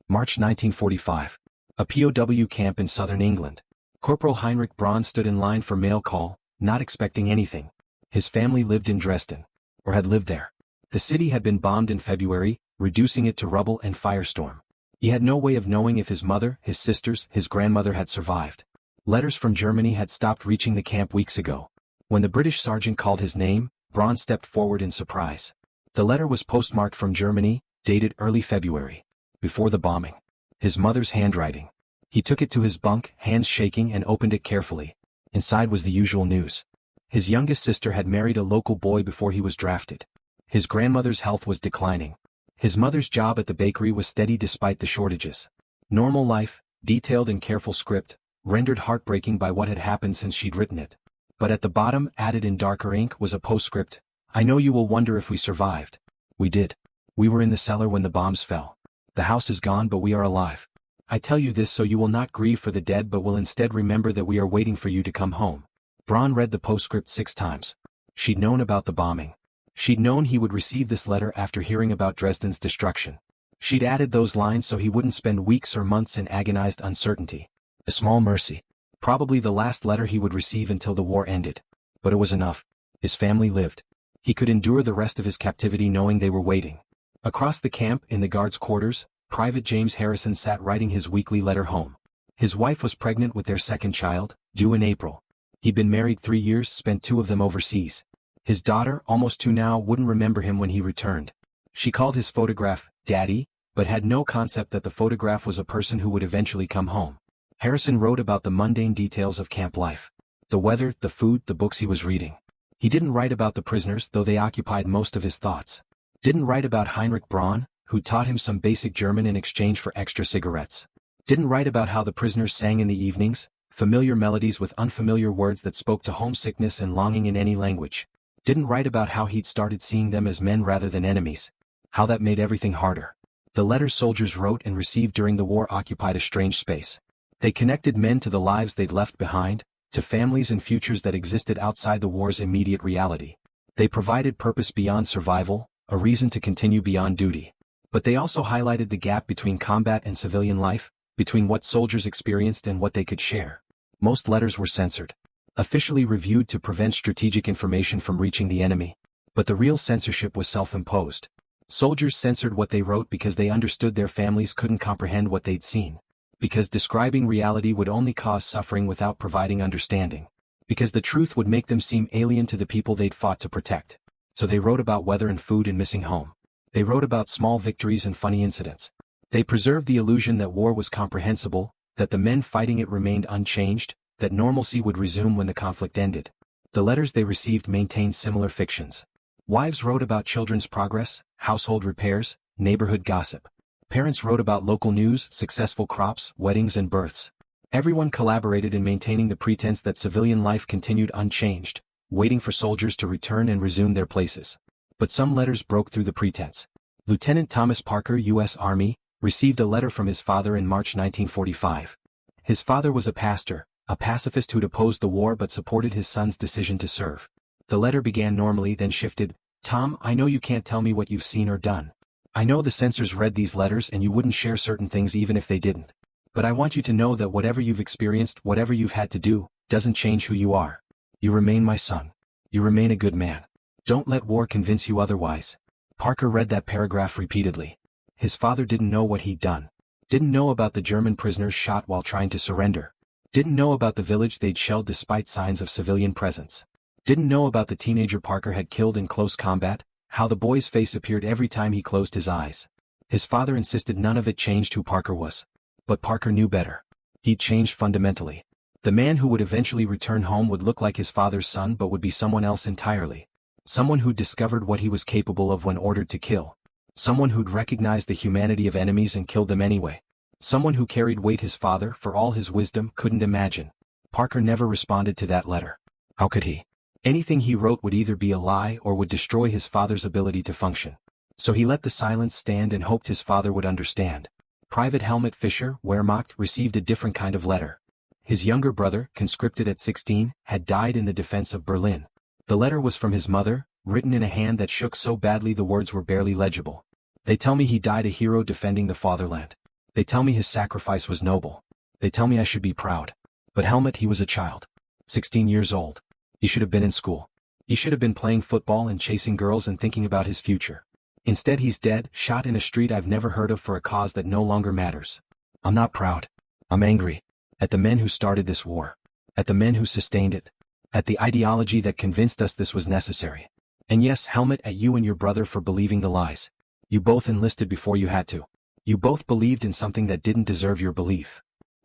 S1: March 1945. A POW camp in southern England. Corporal Heinrich Braun stood in line for mail call, not expecting anything. His family lived in Dresden. Or had lived there. The city had been bombed in February, reducing it to rubble and firestorm. He had no way of knowing if his mother, his sisters, his grandmother had survived. Letters from Germany had stopped reaching the camp weeks ago. When the British sergeant called his name, Braun stepped forward in surprise. The letter was postmarked from Germany, dated early February. Before the bombing. His mother's handwriting. He took it to his bunk, hands shaking, and opened it carefully. Inside was the usual news. His youngest sister had married a local boy before he was drafted. His grandmother's health was declining. His mother's job at the bakery was steady despite the shortages. Normal life, detailed and careful script, rendered heartbreaking by what had happened since she'd written it. But at the bottom, added in darker ink, was a postscript. I know you will wonder if we survived. We did. We were in the cellar when the bombs fell. The house is gone but we are alive. I tell you this so you will not grieve for the dead but will instead remember that we are waiting for you to come home. Braun read the postscript 6 times. She'd known about the bombing. She'd known he would receive this letter after hearing about Dresden's destruction. She'd added those lines so he wouldn't spend weeks or months in agonized uncertainty. A small mercy. Probably the last letter he would receive until the war ended. But it was enough. His family lived. He could endure the rest of his captivity knowing they were waiting. Across the camp, in the guards' quarters, Private James Harrison sat writing his weekly letter home. His wife was pregnant with their second child, due in April. He'd been married 3 years, spent 2 of them overseas. His daughter, almost 2 now, wouldn't remember him when he returned. She called his photograph, Daddy, but had no concept that the photograph was a person who would eventually come home. Harrison wrote about the mundane details of camp life. The weather, the food, the books he was reading. He didn't write about the prisoners, though they occupied most of his thoughts. Didn't write about Heinrich Braun, who taught him some basic German in exchange for extra cigarettes. Didn't write about how the prisoners sang in the evenings, familiar melodies with unfamiliar words that spoke to homesickness and longing in any language. Didn't write about how he'd started seeing them as men rather than enemies. How that made everything harder. The letters soldiers wrote and received during the war occupied a strange space. They connected men to the lives they'd left behind, to families and futures that existed outside the war's immediate reality. They provided purpose beyond survival, a reason to continue beyond duty. But they also highlighted the gap between combat and civilian life, between what soldiers experienced and what they could share. Most letters were censored, officially reviewed to prevent strategic information from reaching the enemy. But the real censorship was self-imposed. Soldiers censored what they wrote because they understood their families couldn't comprehend what they'd seen. Because describing reality would only cause suffering without providing understanding. Because the truth would make them seem alien to the people they'd fought to protect. So they wrote about weather and food and missing home. They wrote about small victories and funny incidents. They preserved the illusion that war was comprehensible, that the men fighting it remained unchanged, that normalcy would resume when the conflict ended. The letters they received maintained similar fictions. Wives wrote about children's progress, household repairs, neighborhood gossip. Parents wrote about local news, successful crops, weddings and births. Everyone collaborated in maintaining the pretense that civilian life continued unchanged, waiting for soldiers to return and resume their places. But some letters broke through the pretense. Lieutenant Thomas Parker, U.S. Army, received a letter from his father in March 1945. His father was a pastor, a pacifist who'd opposed the war but supported his son's decision to serve. The letter began normally, then shifted. "Tom, I know you can't tell me what you've seen or done. I know the censors read these letters and you wouldn't share certain things even if they didn't. But I want you to know that whatever you've experienced, whatever you've had to do, doesn't change who you are. You remain my son. You remain a good man. Don't let war convince you otherwise." Parker read that paragraph repeatedly. His father didn't know what he'd done. Didn't know about the German prisoners shot while trying to surrender. Didn't know about the village they'd shelled despite signs of civilian presence. Didn't know about the teenager Parker had killed in close combat, how the boy's face appeared every time he closed his eyes. His father insisted none of it changed who Parker was. But Parker knew better. He'd changed fundamentally. The man who would eventually return home would look like his father's son but would be someone else entirely. Someone who'd discovered what he was capable of when ordered to kill. Someone who'd recognized the humanity of enemies and killed them anyway. Someone who carried weight his father, for all his wisdom, couldn't imagine. Parker never responded to that letter. How could he? Anything he wrote would either be a lie or would destroy his father's ability to function. So he let the silence stand and hoped his father would understand. Private Helmut Fischer, Wehrmacht, received a different kind of letter. His younger brother, conscripted at 16, had died in the defense of Berlin. The letter was from his mother, written in a hand that shook so badly the words were barely legible. "They tell me he died a hero defending the fatherland. They tell me his sacrifice was noble. They tell me I should be proud. But Helmut, he was a child. 16 years old. He should have been in school. He should have been playing football and chasing girls and thinking about his future. Instead he's dead, shot in a street I've never heard of for a cause that no longer matters. I'm not proud. I'm angry. At the men who started this war. At the men who sustained it. At the ideology that convinced us this was necessary. And yes, Helmut, at you and your brother for believing the lies. You both enlisted before you had to. You both believed in something that didn't deserve your belief.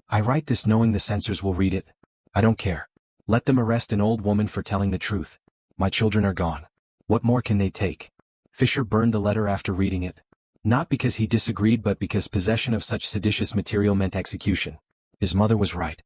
S1: I write this knowing the censors will read it. I don't care. Let them arrest an old woman for telling the truth. My children are gone. What more can they take?" Fischer burned the letter after reading it. Not because he disagreed but because possession of such seditious material meant execution. His mother was right.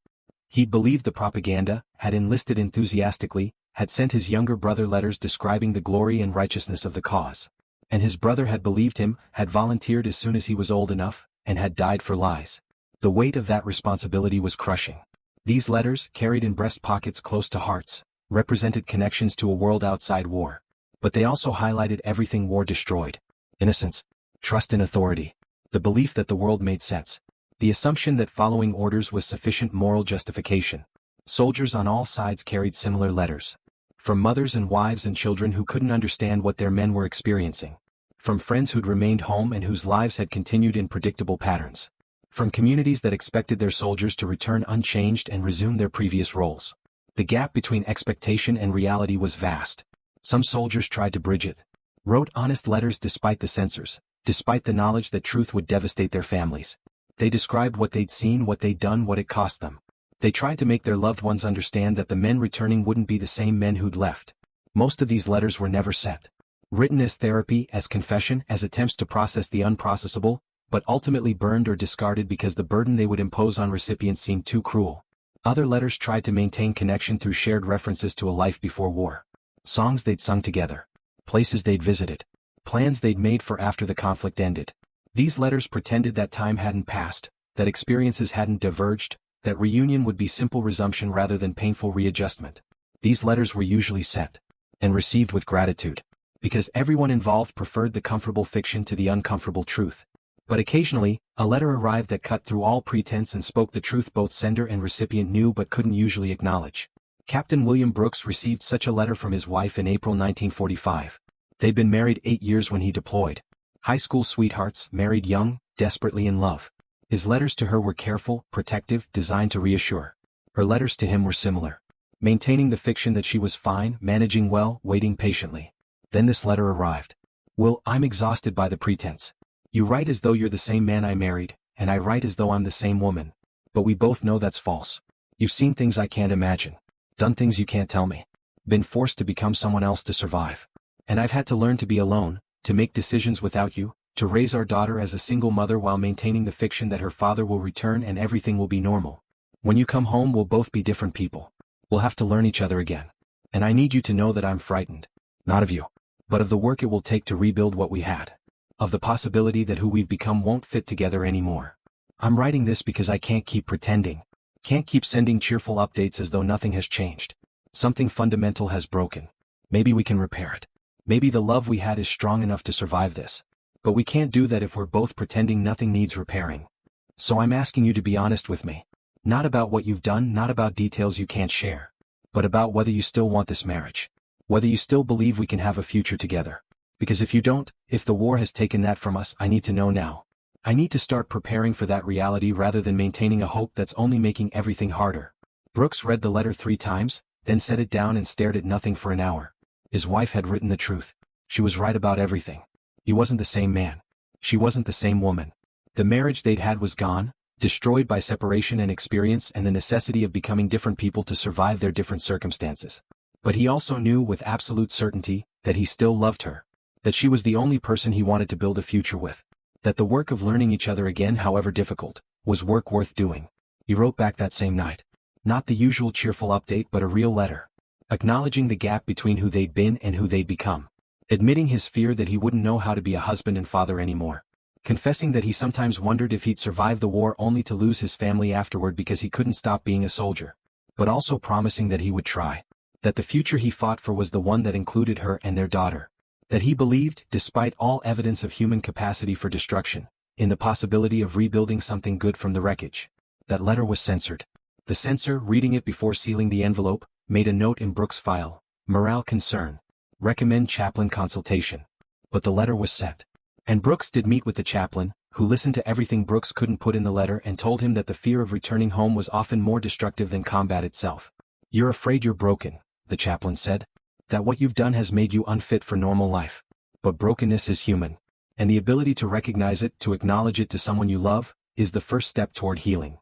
S1: He'd believed the propaganda, had enlisted enthusiastically, had sent his younger brother letters describing the glory and righteousness of the cause. And his brother had believed him, had volunteered as soon as he was old enough, and had died for lies. The weight of that responsibility was crushing. These letters, carried in breast pockets close to hearts, represented connections to a world outside war. But they also highlighted everything war destroyed. Innocence. Trust in authority. The belief that the world made sense. The assumption that following orders was sufficient moral justification. Soldiers on all sides carried similar letters. From mothers and wives and children who couldn't understand what their men were experiencing. From friends who'd remained home and whose lives had continued in predictable patterns. From communities that expected their soldiers to return unchanged and resume their previous roles. The gap between expectation and reality was vast. Some soldiers tried to bridge it. Wrote honest letters despite the censors, despite the knowledge that truth would devastate their families. They described what they'd seen, what they'd done, what it cost them. They tried to make their loved ones understand that the men returning wouldn't be the same men who'd left. Most of these letters were never sent. Written as therapy, as confession, as attempts to process the unprocessable, but ultimately burned or discarded because the burden they would impose on recipients seemed too cruel. Other letters tried to maintain connection through shared references to a life before war. Songs they'd sung together. Places they'd visited. Plans they'd made for after the conflict ended. These letters pretended that time hadn't passed, that experiences hadn't diverged, that reunion would be simple resumption rather than painful readjustment. These letters were usually sent and received with gratitude, because everyone involved preferred the comfortable fiction to the uncomfortable truth. But occasionally, a letter arrived that cut through all pretense and spoke the truth both sender and recipient knew but couldn't usually acknowledge. Captain William Brooks received such a letter from his wife in April 1945. They'd been married 8 years when he deployed. High school sweethearts, married young, desperately in love. His letters to her were careful, protective, designed to reassure. Her letters to him were similar, maintaining the fiction that she was fine, managing well, waiting patiently. Then this letter arrived. "Will, I'm exhausted by the pretense. You write as though you're the same man I married, and I write as though I'm the same woman. But we both know that's false. You've seen things I can't imagine. Done things you can't tell me. Been forced to become someone else to survive. And I've had to learn to be alone, to make decisions without you, to raise our daughter as a single mother while maintaining the fiction that her father will return and everything will be normal. When you come home we'll both be different people. We'll have to learn each other again. And I need you to know that I'm frightened. Not of you, but of the work it will take to rebuild what we had. Of the possibility that who we've become won't fit together anymore. I'm writing this because I can't keep pretending. Can't keep sending cheerful updates as though nothing has changed. Something fundamental has broken. Maybe we can repair it. Maybe the love we had is strong enough to survive this. But we can't do that if we're both pretending nothing needs repairing. So I'm asking you to be honest with me. Not about what you've done, not about details you can't share. But about whether you still want this marriage. Whether you still believe we can have a future together. Because if you don't, if the war has taken that from us, I need to know now. I need to start preparing for that reality rather than maintaining a hope that's only making everything harder." Brooks read the letter 3 times, then set it down and stared at nothing for an hour. His wife had written the truth. She was right about everything. He wasn't the same man. She wasn't the same woman. The marriage they'd had was gone, destroyed by separation and experience and the necessity of becoming different people to survive their different circumstances. But he also knew with absolute certainty that he still loved her. That she was the only person he wanted to build a future with. That the work of learning each other again, however difficult, was work worth doing. He wrote back that same night. Not the usual cheerful update but a real letter. Acknowledging the gap between who they'd been and who they'd become. Admitting his fear that he wouldn't know how to be a husband and father anymore. Confessing that he sometimes wondered if he'd survive the war only to lose his family afterward because he couldn't stop being a soldier. But also promising that he would try. That the future he fought for was the one that included her and their daughter. That he believed, despite all evidence of human capacity for destruction, in the possibility of rebuilding something good from the wreckage. That letter was censored. The censor, reading it before sealing the envelope, made a note in Brooks' file. Morale concern. Recommend chaplain consultation. But the letter was sent. And Brooks did meet with the chaplain, who listened to everything Brooks couldn't put in the letter and told him that the fear of returning home was often more destructive than combat itself. "You're afraid you're broken," the chaplain said. "That what you've done has made you unfit for normal life. But brokenness is human. And the ability to recognize it, to acknowledge it to someone you love, is the first step toward healing."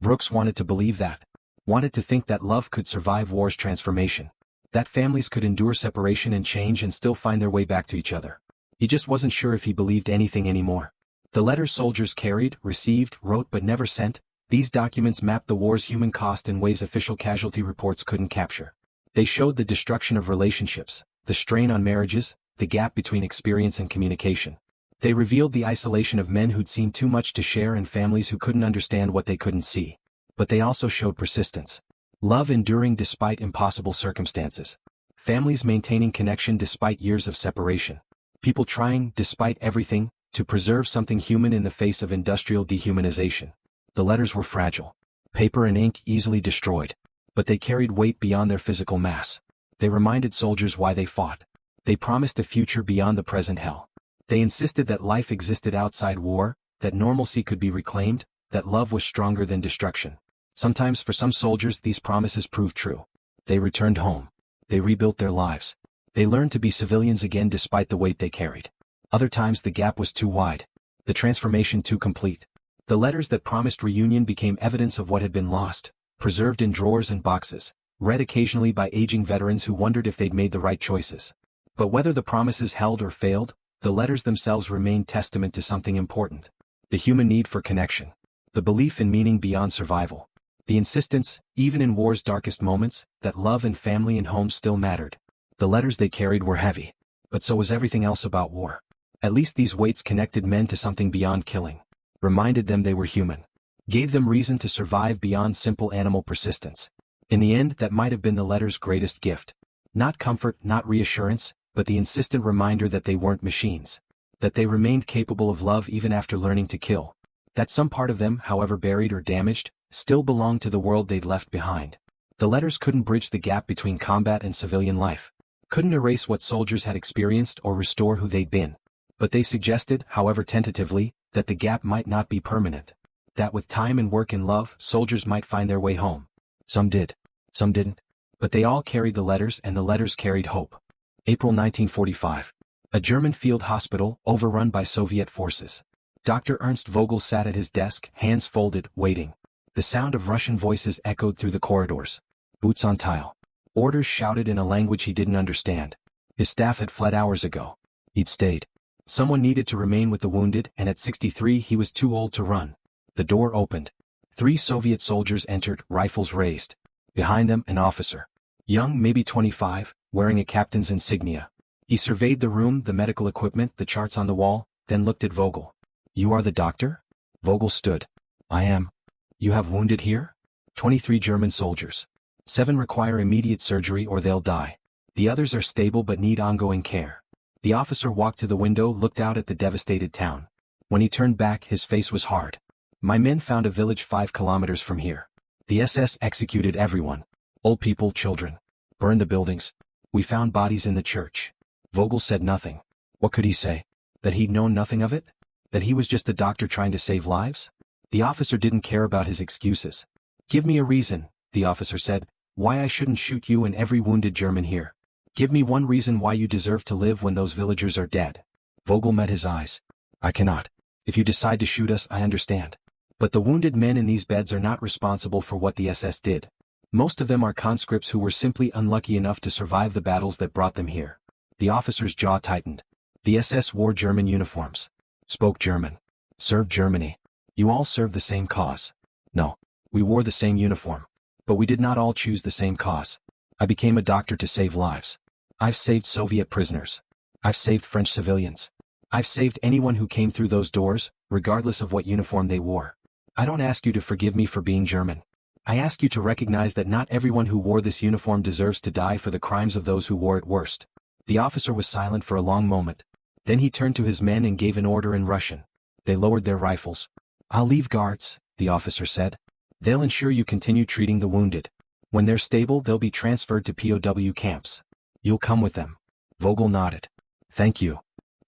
S1: Brooks wanted to believe that. Wanted to think that love could survive war's transformation. That families could endure separation and change and still find their way back to each other. He just wasn't sure if he believed anything anymore. The letters soldiers carried, received, wrote but never sent, these documents mapped the war's human cost in ways official casualty reports couldn't capture. They showed the destruction of relationships, the strain on marriages, the gap between experience and communication. They revealed the isolation of men who'd seen too much to share and families who couldn't understand what they couldn't see. But they also showed persistence. Love enduring despite impossible circumstances. Families maintaining connection despite years of separation. People trying, despite everything, to preserve something human in the face of industrial dehumanization. The letters were fragile. Paper and ink easily destroyed. But they carried weight beyond their physical mass. They reminded soldiers why they fought. They promised a future beyond the present hell. They insisted that life existed outside war, that normalcy could be reclaimed, that love was stronger than destruction. Sometimes for some soldiers these promises proved true. They returned home. They rebuilt their lives. They learned to be civilians again despite the weight they carried. Other times the gap was too wide. The transformation too complete. The letters that promised reunion became evidence of what had been lost, preserved in drawers and boxes, read occasionally by aging veterans who wondered if they'd made the right choices. But whether the promises held or failed, the letters themselves remained testament to something important. The human need for connection. The belief in meaning beyond survival. The insistence, even in war's darkest moments, that love and family and home still mattered. The letters they carried were heavy. But so was everything else about war. At least these weights connected men to something beyond killing. Reminded them they were human. Gave them reason to survive beyond simple animal persistence. In the end, that might have been the letter's greatest gift. Not comfort, not reassurance, but the insistent reminder that they weren't machines. That they remained capable of love even after learning to kill. That some part of them, however buried or damaged, still belonged to the world they'd left behind. The letters couldn't bridge the gap between combat and civilian life. Couldn't erase what soldiers had experienced or restore who they'd been. But they suggested, however tentatively, that the gap might not be permanent. That with time and work and love, soldiers might find their way home. Some did. Some didn't. But they all carried the letters, and the letters carried hope. April 1945. A German field hospital, overrun by Soviet forces. Dr. Ernst Vogel sat at his desk, hands folded, waiting. The sound of Russian voices echoed through the corridors. Boots on tile. Orders shouted in a language he didn't understand. His staff had fled hours ago. He'd stayed. Someone needed to remain with the wounded, and at 63 he was too old to run. The door opened. 3 Soviet soldiers entered, rifles raised. Behind them, an officer. Young, maybe 25, wearing a captain's insignia. He surveyed the room, the medical equipment, the charts on the wall, then looked at Vogel. "You are the doctor?" Vogel stood. "I am." "You have wounded here?" 23 German soldiers. 7 require immediate surgery or they'll die. The others are stable but need ongoing care. The officer walked to the window, looked out at the devastated town. When he turned back, his face was hard. "My men found a village 5 kilometers from here. The SS executed everyone. Old people, children. Burned the buildings. We found bodies in the church." Vogel said nothing. What could he say? That he'd known nothing of it? That he was just a doctor trying to save lives? The officer didn't care about his excuses. "Give me a reason," the officer said, "why I shouldn't shoot you and every wounded German here. Give me one reason why you deserve to live when those villagers are dead." Vogel met his eyes. "I cannot. If you decide to shoot us, I understand. But the wounded men in these beds are not responsible for what the SS did. Most of them are conscripts who were simply unlucky enough to survive the battles that brought them here." The officer's jaw tightened. The SS wore German uniforms. Spoke German. Served Germany. You all served the same cause. No. We wore the same uniform. But we did not all choose the same cause. I became a doctor to save lives. I've saved Soviet prisoners. I've saved French civilians. I've saved anyone who came through those doors, regardless of what uniform they wore. I don't ask you to forgive me for being German. I ask you to recognize that not everyone who wore this uniform deserves to die for the crimes of those who wore it worst." The officer was silent for a long moment. Then he turned to his men and gave an order in Russian. They lowered their rifles. "I'll leave guards," the officer said. "They'll ensure you continue treating the wounded. When they're stable, they'll be transferred to POW camps. You'll come with them." Vogel nodded. "Thank you."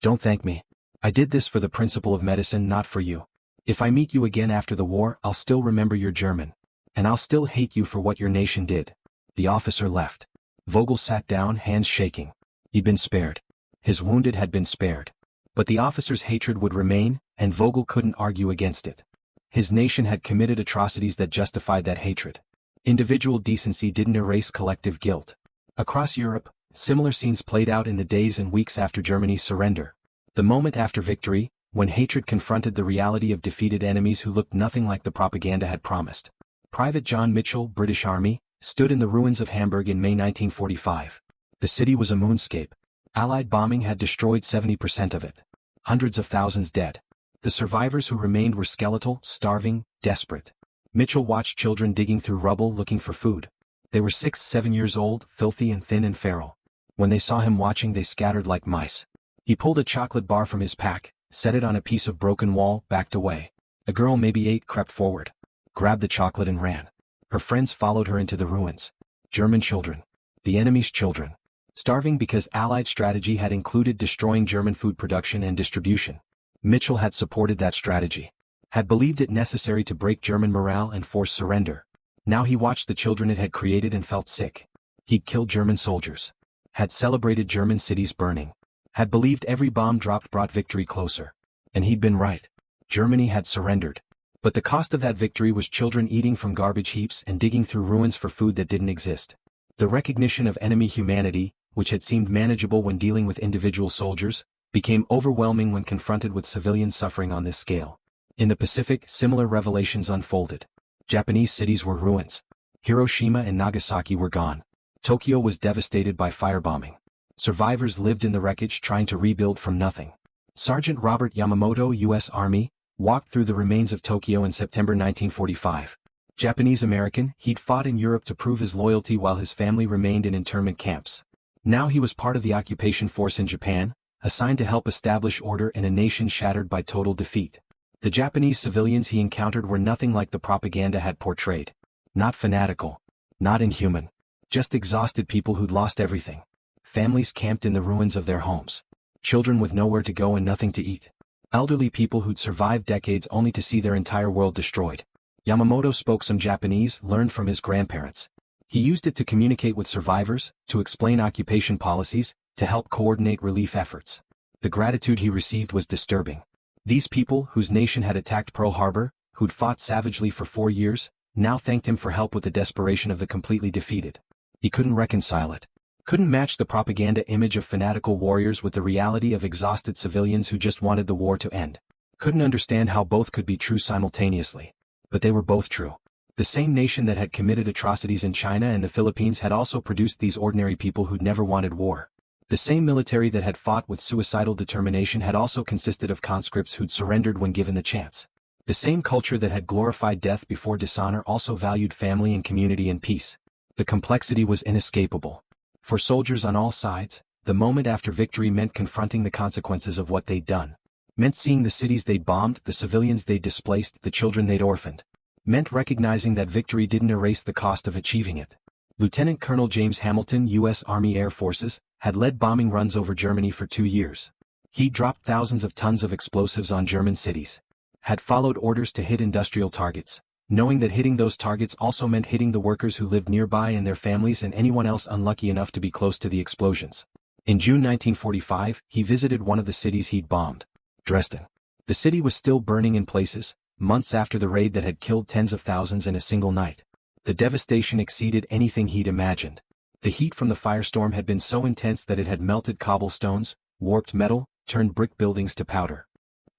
S1: "Don't thank me. I did this for the principle of medicine, not for you. If I meet you again after the war, I'll still remember you're German. And I'll still hate you for what your nation did." The officer left. Vogel sat down, hands shaking. He'd been spared. His wounded had been spared. But the officer's hatred would remain, and Vogel couldn't argue against it. His nation had committed atrocities that justified that hatred. Individual decency didn't erase collective guilt. Across Europe, similar scenes played out in the days and weeks after Germany's surrender. The moment after victory, when hatred confronted the reality of defeated enemies who looked nothing like the propaganda had promised. Private John Mitchell, British Army, stood in the ruins of Hamburg in May 1945. The city was a moonscape. Allied bombing had destroyed 70% of it. Hundreds of thousands dead. The survivors who remained were skeletal, starving, desperate. Mitchell watched children digging through rubble looking for food. They were 6, 7 years old, filthy and thin and feral. When they saw him watching, they scattered like mice. He pulled a chocolate bar from his pack, set it on a piece of broken wall, backed away. A girl, maybe 8, crept forward, grabbed the chocolate and ran. Her friends followed her into the ruins. German children. The enemy's children. Starving because Allied strategy had included destroying German food production and distribution. Mitchell had supported that strategy. Had believed it necessary to break German morale and force surrender. Now he watched the children it had created and felt sick. He'd killed German soldiers. Had celebrated German cities burning. Had believed every bomb dropped brought victory closer. And he'd been right. Germany had surrendered. But the cost of that victory was children eating from garbage heaps and digging through ruins for food that didn't exist. The recognition of enemy humanity, which had seemed manageable when dealing with individual soldiers, became overwhelming when confronted with civilian suffering on this scale. In the Pacific, similar revelations unfolded. Japanese cities were ruins. Hiroshima and Nagasaki were gone. Tokyo was devastated by firebombing. Survivors lived in the wreckage trying to rebuild from nothing. Sergeant Robert Yamamoto, U.S. Army, walked through the remains of Tokyo in September 1945. Japanese-American, he'd fought in Europe to prove his loyalty while his family remained in internment camps. Now he was part of the occupation force in Japan, assigned to help establish order in a nation shattered by total defeat. The Japanese civilians he encountered were nothing like the propaganda had portrayed. Not fanatical. Not inhuman. Just exhausted people who'd lost everything. Families camped in the ruins of their homes. Children with nowhere to go and nothing to eat. Elderly people who'd survived decades only to see their entire world destroyed. Yamamoto spoke some Japanese, learned from his grandparents. He used it to communicate with survivors, to explain occupation policies, to help coordinate relief efforts. The gratitude he received was disturbing. These people, whose nation had attacked Pearl Harbor, who'd fought savagely for 4 years, now thanked him for help with the desperation of the completely defeated. He couldn't reconcile it. Couldn't match the propaganda image of fanatical warriors with the reality of exhausted civilians who just wanted the war to end. Couldn't understand how both could be true simultaneously. But they were both true. The same nation that had committed atrocities in China and the Philippines had also produced these ordinary people who'd never wanted war. The same military that had fought with suicidal determination had also consisted of conscripts who'd surrendered when given the chance. The same culture that had glorified death before dishonor also valued family and community and peace. The complexity was inescapable. For soldiers on all sides, the moment after victory meant confronting the consequences of what they'd done. Meant seeing the cities they'd bombed, the civilians they'd displaced, the children they'd orphaned. Meant recognizing that victory didn't erase the cost of achieving it. Lieutenant Colonel James Hamilton, U.S. Army Air Forces, had led bombing runs over Germany for 2 years. He'd dropped thousands of tons of explosives on German cities. Had followed orders to hit industrial targets, knowing that hitting those targets also meant hitting the workers who lived nearby and their families and anyone else unlucky enough to be close to the explosions. In June 1945, he visited one of the cities he'd bombed. Dresden. The city was still burning in places, months after the raid that had killed tens of thousands in a single night. The devastation exceeded anything he'd imagined. The heat from the firestorm had been so intense that it had melted cobblestones, warped metal, turned brick buildings to powder.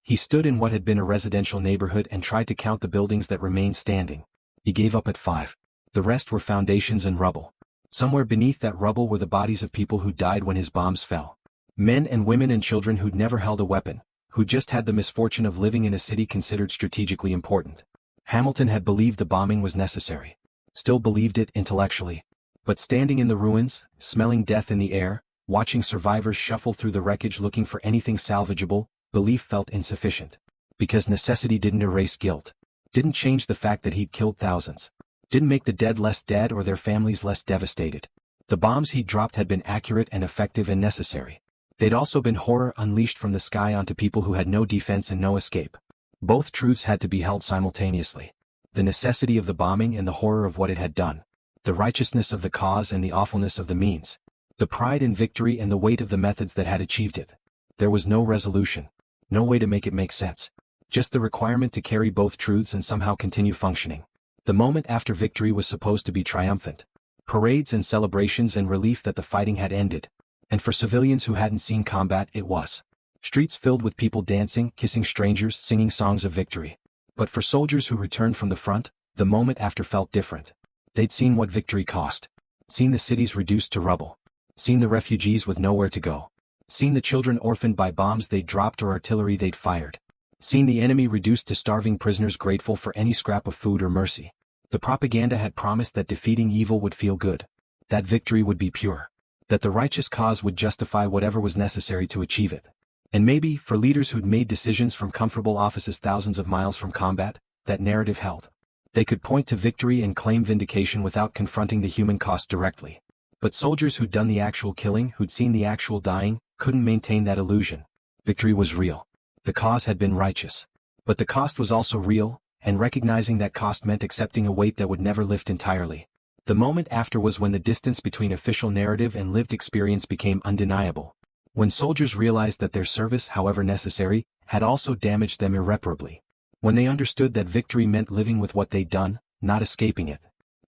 S1: He stood in what had been a residential neighborhood and tried to count the buildings that remained standing. He gave up at 5. The rest were foundations and rubble. Somewhere beneath that rubble were the bodies of people who died when his bombs fell. Men and women and children who'd never held a weapon, who just had the misfortune of living in a city considered strategically important. Hamilton had believed the bombing was necessary. Still believed it intellectually. But standing in the ruins, smelling death in the air, watching survivors shuffle through the wreckage looking for anything salvageable, belief felt insufficient. Because necessity didn't erase guilt. Didn't change the fact that he'd killed thousands. Didn't make the dead less dead or their families less devastated. The bombs he'd dropped had been accurate and effective and necessary. They'd also been horror unleashed from the sky onto people who had no defense and no escape. Both truths had to be held simultaneously. The necessity of the bombing and the horror of what it had done. The righteousness of the cause and the awfulness of the means. The pride in victory and the weight of the methods that had achieved it. There was no resolution. No way to make it make sense. Just the requirement to carry both truths and somehow continue functioning. The moment after victory was supposed to be triumphant. Parades and celebrations and relief that the fighting had ended. And for civilians who hadn't seen combat, it was. Streets filled with people dancing, kissing strangers, singing songs of victory. But for soldiers who returned from the front, the moment after felt different. They'd seen what victory cost. Seen the cities reduced to rubble. Seen the refugees with nowhere to go. Seen the children orphaned by bombs they'd dropped or artillery they'd fired. Seen the enemy reduced to starving prisoners grateful for any scrap of food or mercy. The propaganda had promised that defeating evil would feel good. That victory would be pure. That the righteous cause would justify whatever was necessary to achieve it. And maybe, for leaders who'd made decisions from comfortable offices thousands of miles from combat, that narrative held. They could point to victory and claim vindication without confronting the human cost directly. But soldiers who'd done the actual killing, who'd seen the actual dying, couldn't maintain that illusion. Victory was real. The cause had been righteous. But the cost was also real, and recognizing that cost meant accepting a weight that would never lift entirely. The moment after was when the distance between official narrative and lived experience became undeniable. When soldiers realized that their service, however necessary, had also damaged them irreparably. When they understood that victory meant living with what they'd done, not escaping it.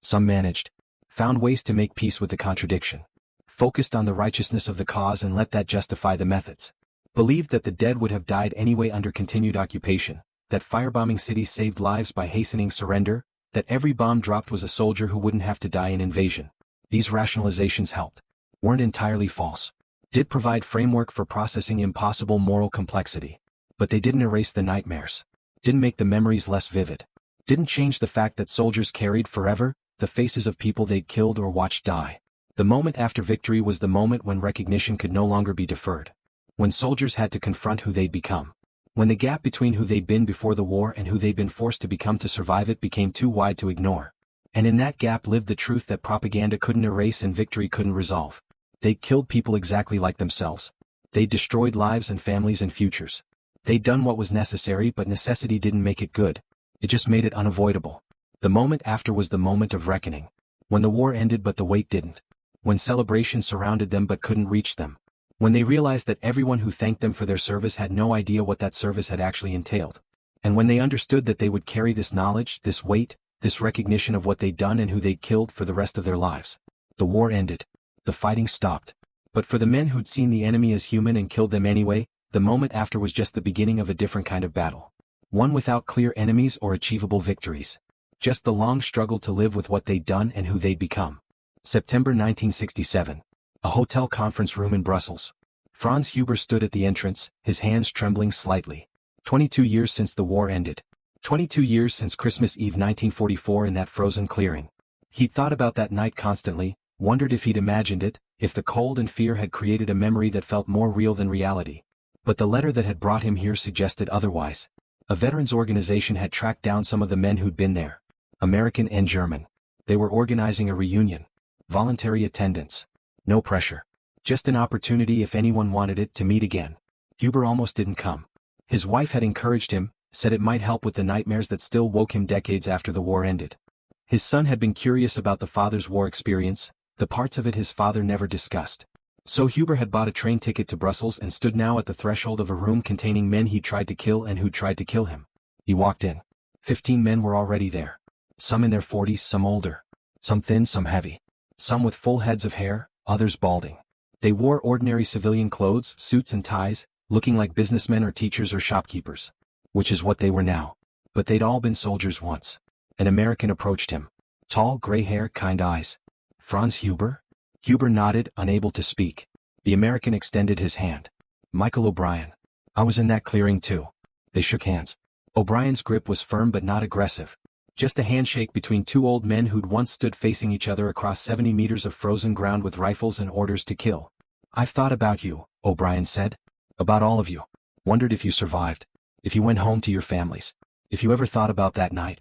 S1: Some managed. Found ways to make peace with the contradiction. Focused on the righteousness of the cause and let that justify the methods. Believed that the dead would have died anyway under continued occupation, that firebombing cities saved lives by hastening surrender, that every bomb dropped was a soldier who wouldn't have to die in invasion. These rationalizations helped. Weren't entirely false. Did provide framework for processing impossible moral complexity. But they didn't erase the nightmares. Didn't make the memories less vivid. Didn't change the fact that soldiers carried forever the faces of people they'd killed or watched die. The moment after victory was the moment when recognition could no longer be deferred. When soldiers had to confront who they'd become. When the gap between who they'd been before the war and who they'd been forced to become to survive it became too wide to ignore. And in that gap lived the truth that propaganda couldn't erase and victory couldn't resolve. They'd killed people exactly like themselves. They'd destroyed lives and families and futures. They'd done what was necessary, but necessity didn't make it good. It just made it unavoidable. The moment after was the moment of reckoning. When the war ended but the weight didn't. When celebration surrounded them but couldn't reach them. When they realized that everyone who thanked them for their service had no idea what that service had actually entailed. And when they understood that they would carry this knowledge, this weight, this recognition of what they'd done and who they'd killed for the rest of their lives. The war ended. The fighting stopped. But for the men who'd seen the enemy as human and killed them anyway, the moment after was just the beginning of a different kind of battle. One without clear enemies or achievable victories. Just the long struggle to live with what they'd done and who they'd become. September 1967. A hotel conference room in Brussels. Franz Huber stood at the entrance, his hands trembling slightly. 22 years since the war ended. 22 years since Christmas Eve 1944 in that frozen clearing. He'd thought about that night constantly, wondered if he'd imagined it, if the cold and fear had created a memory that felt more real than reality. But the letter that had brought him here suggested otherwise. A veterans organization had tracked down some of the men who'd been there. American and German. They were organizing a reunion. Voluntary attendance. No pressure. Just an opportunity if anyone wanted it to meet again. Huber almost didn't come. His wife had encouraged him, said it might help with the nightmares that still woke him decades after the war ended. His son had been curious about the father's war experience, the parts of it his father never discussed. So Huber had bought a train ticket to Brussels and stood now at the threshold of a room containing men he tried to kill and who tried to kill him. He walked in. 15 men were already there. Some in their 40s, some older. Some thin, some heavy. Some with full heads of hair, others balding. They wore ordinary civilian clothes, suits and ties, looking like businessmen or teachers or shopkeepers. Which is what they were now. But they'd all been soldiers once. An American approached him. Tall, gray hair, kind eyes. Franz Huber? Huber nodded, unable to speak. The American extended his hand. Michael O'Brien. I was in that clearing too. They shook hands. O'Brien's grip was firm but not aggressive. Just a handshake between two old men who'd once stood facing each other across 70 meters of frozen ground with rifles and orders to kill. I've thought about you, O'Brien said. About all of you. Wondered if you survived. If you went home to your families. If you ever thought about that night.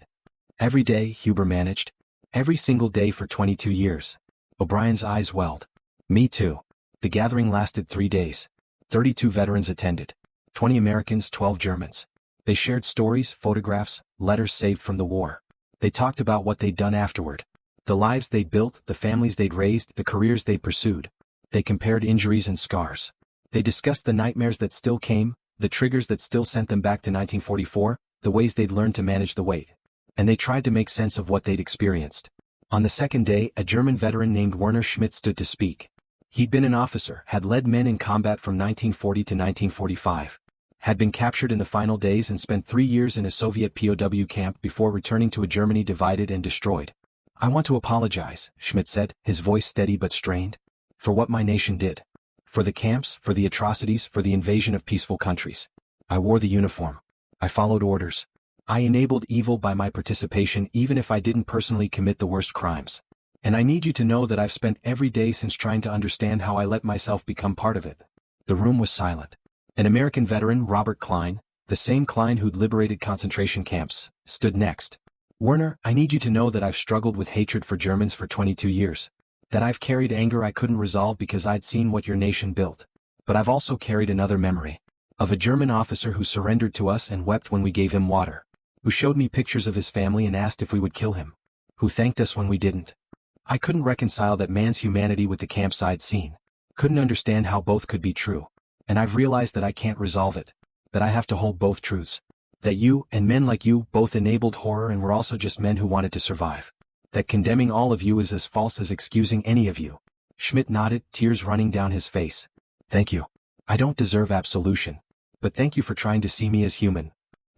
S1: Every day, Huber managed. Every single day for 22 years. O'Brien's eyes welled. Me too. The gathering lasted 3 days. 32 veterans attended. 20 Americans, 12 Germans. They shared stories, photographs, letters saved from the war. They talked about what they'd done afterward. The lives they'd built, the families they'd raised, the careers they'd pursued. They compared injuries and scars. They discussed the nightmares that still came, the triggers that still sent them back to 1944, the ways they'd learned to manage the weight. And they tried to make sense of what they'd experienced. On the second day, a German veteran named Werner Schmidt stood to speak. He'd been an officer, had led men in combat from 1940 to 1945. Had been captured in the final days and spent 3 years in a Soviet POW camp before returning to a Germany divided and destroyed. I want to apologize, Schmidt said, his voice steady but strained. For what my nation did. For the camps, for the atrocities, for the invasion of peaceful countries. I wore the uniform. I followed orders. I enabled evil by my participation even if I didn't personally commit the worst crimes. And I need you to know that I've spent every day since trying to understand how I let myself become part of it. The room was silent. An American veteran, Robert Klein, the same Klein who'd liberated concentration camps, stood next. Werner, I need you to know that I've struggled with hatred for Germans for 22 years. That I've carried anger I couldn't resolve because I'd seen what your nation built. But I've also carried another memory. Of a German officer who surrendered to us and wept when we gave him water. Who showed me pictures of his family and asked if we would kill him. Who thanked us when we didn't. I couldn't reconcile that man's humanity with the campsite scene. Couldn't understand how both could be true. And I've realized that I can't resolve it. That I have to hold both truths. That you, and men like you, both enabled horror and were also just men who wanted to survive. That condemning all of you is as false as excusing any of you. Schmidt nodded, tears running down his face. Thank you. I don't deserve absolution. But thank you for trying to see me as human.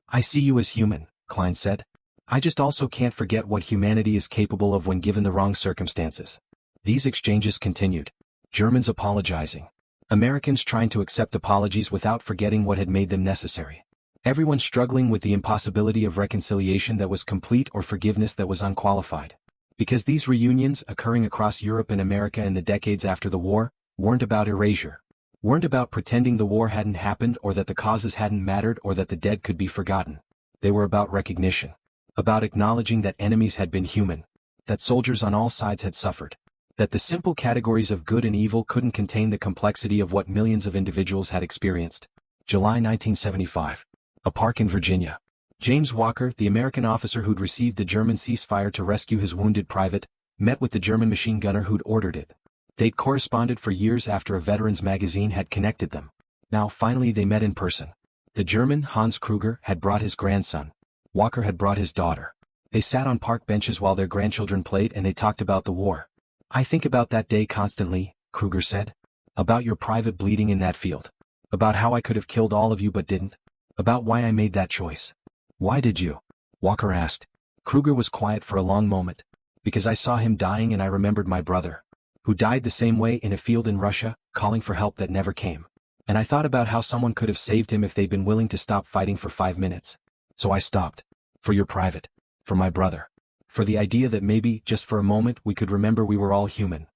S1: I see you as human, Klein said. I just also can't forget what humanity is capable of when given the wrong circumstances. These exchanges continued. Germans apologizing. Americans trying to accept apologies without forgetting what had made them necessary. Everyone struggling with the impossibility of reconciliation that was complete or forgiveness that was unqualified. Because these reunions, occurring across Europe and America in the decades after the war, weren't about erasure. Weren't about pretending the war hadn't happened or that the causes hadn't mattered or that the dead could be forgotten. They were about recognition. About acknowledging that enemies had been human. That soldiers on all sides had suffered. That the simple categories of good and evil couldn't contain the complexity of what millions of individuals had experienced. July 1975. A park in Virginia. James Walker, the American officer who'd received the German ceasefire to rescue his wounded private, met with the German machine gunner who'd ordered it. They'd corresponded for years after a veterans magazine had connected them. Now finally they met in person. The German, Hans Kruger, had brought his grandson. Walker had brought his daughter. They sat on park benches while their grandchildren played and they talked about the war. "I think about that day constantly," Kruger said. "About your private bleeding in that field. About how I could have killed all of you but didn't. About why I made that choice." "Why did you?" Walker asked. Kruger was quiet for a long moment. "Because I saw him dying and I remembered my brother, who died the same way in a field in Russia, calling for help that never came. And I thought about how someone could have saved him if they'd been willing to stop fighting for 5 minutes. So I stopped. For your private. For my brother. For the idea that maybe, just for a moment, we could remember we were all human."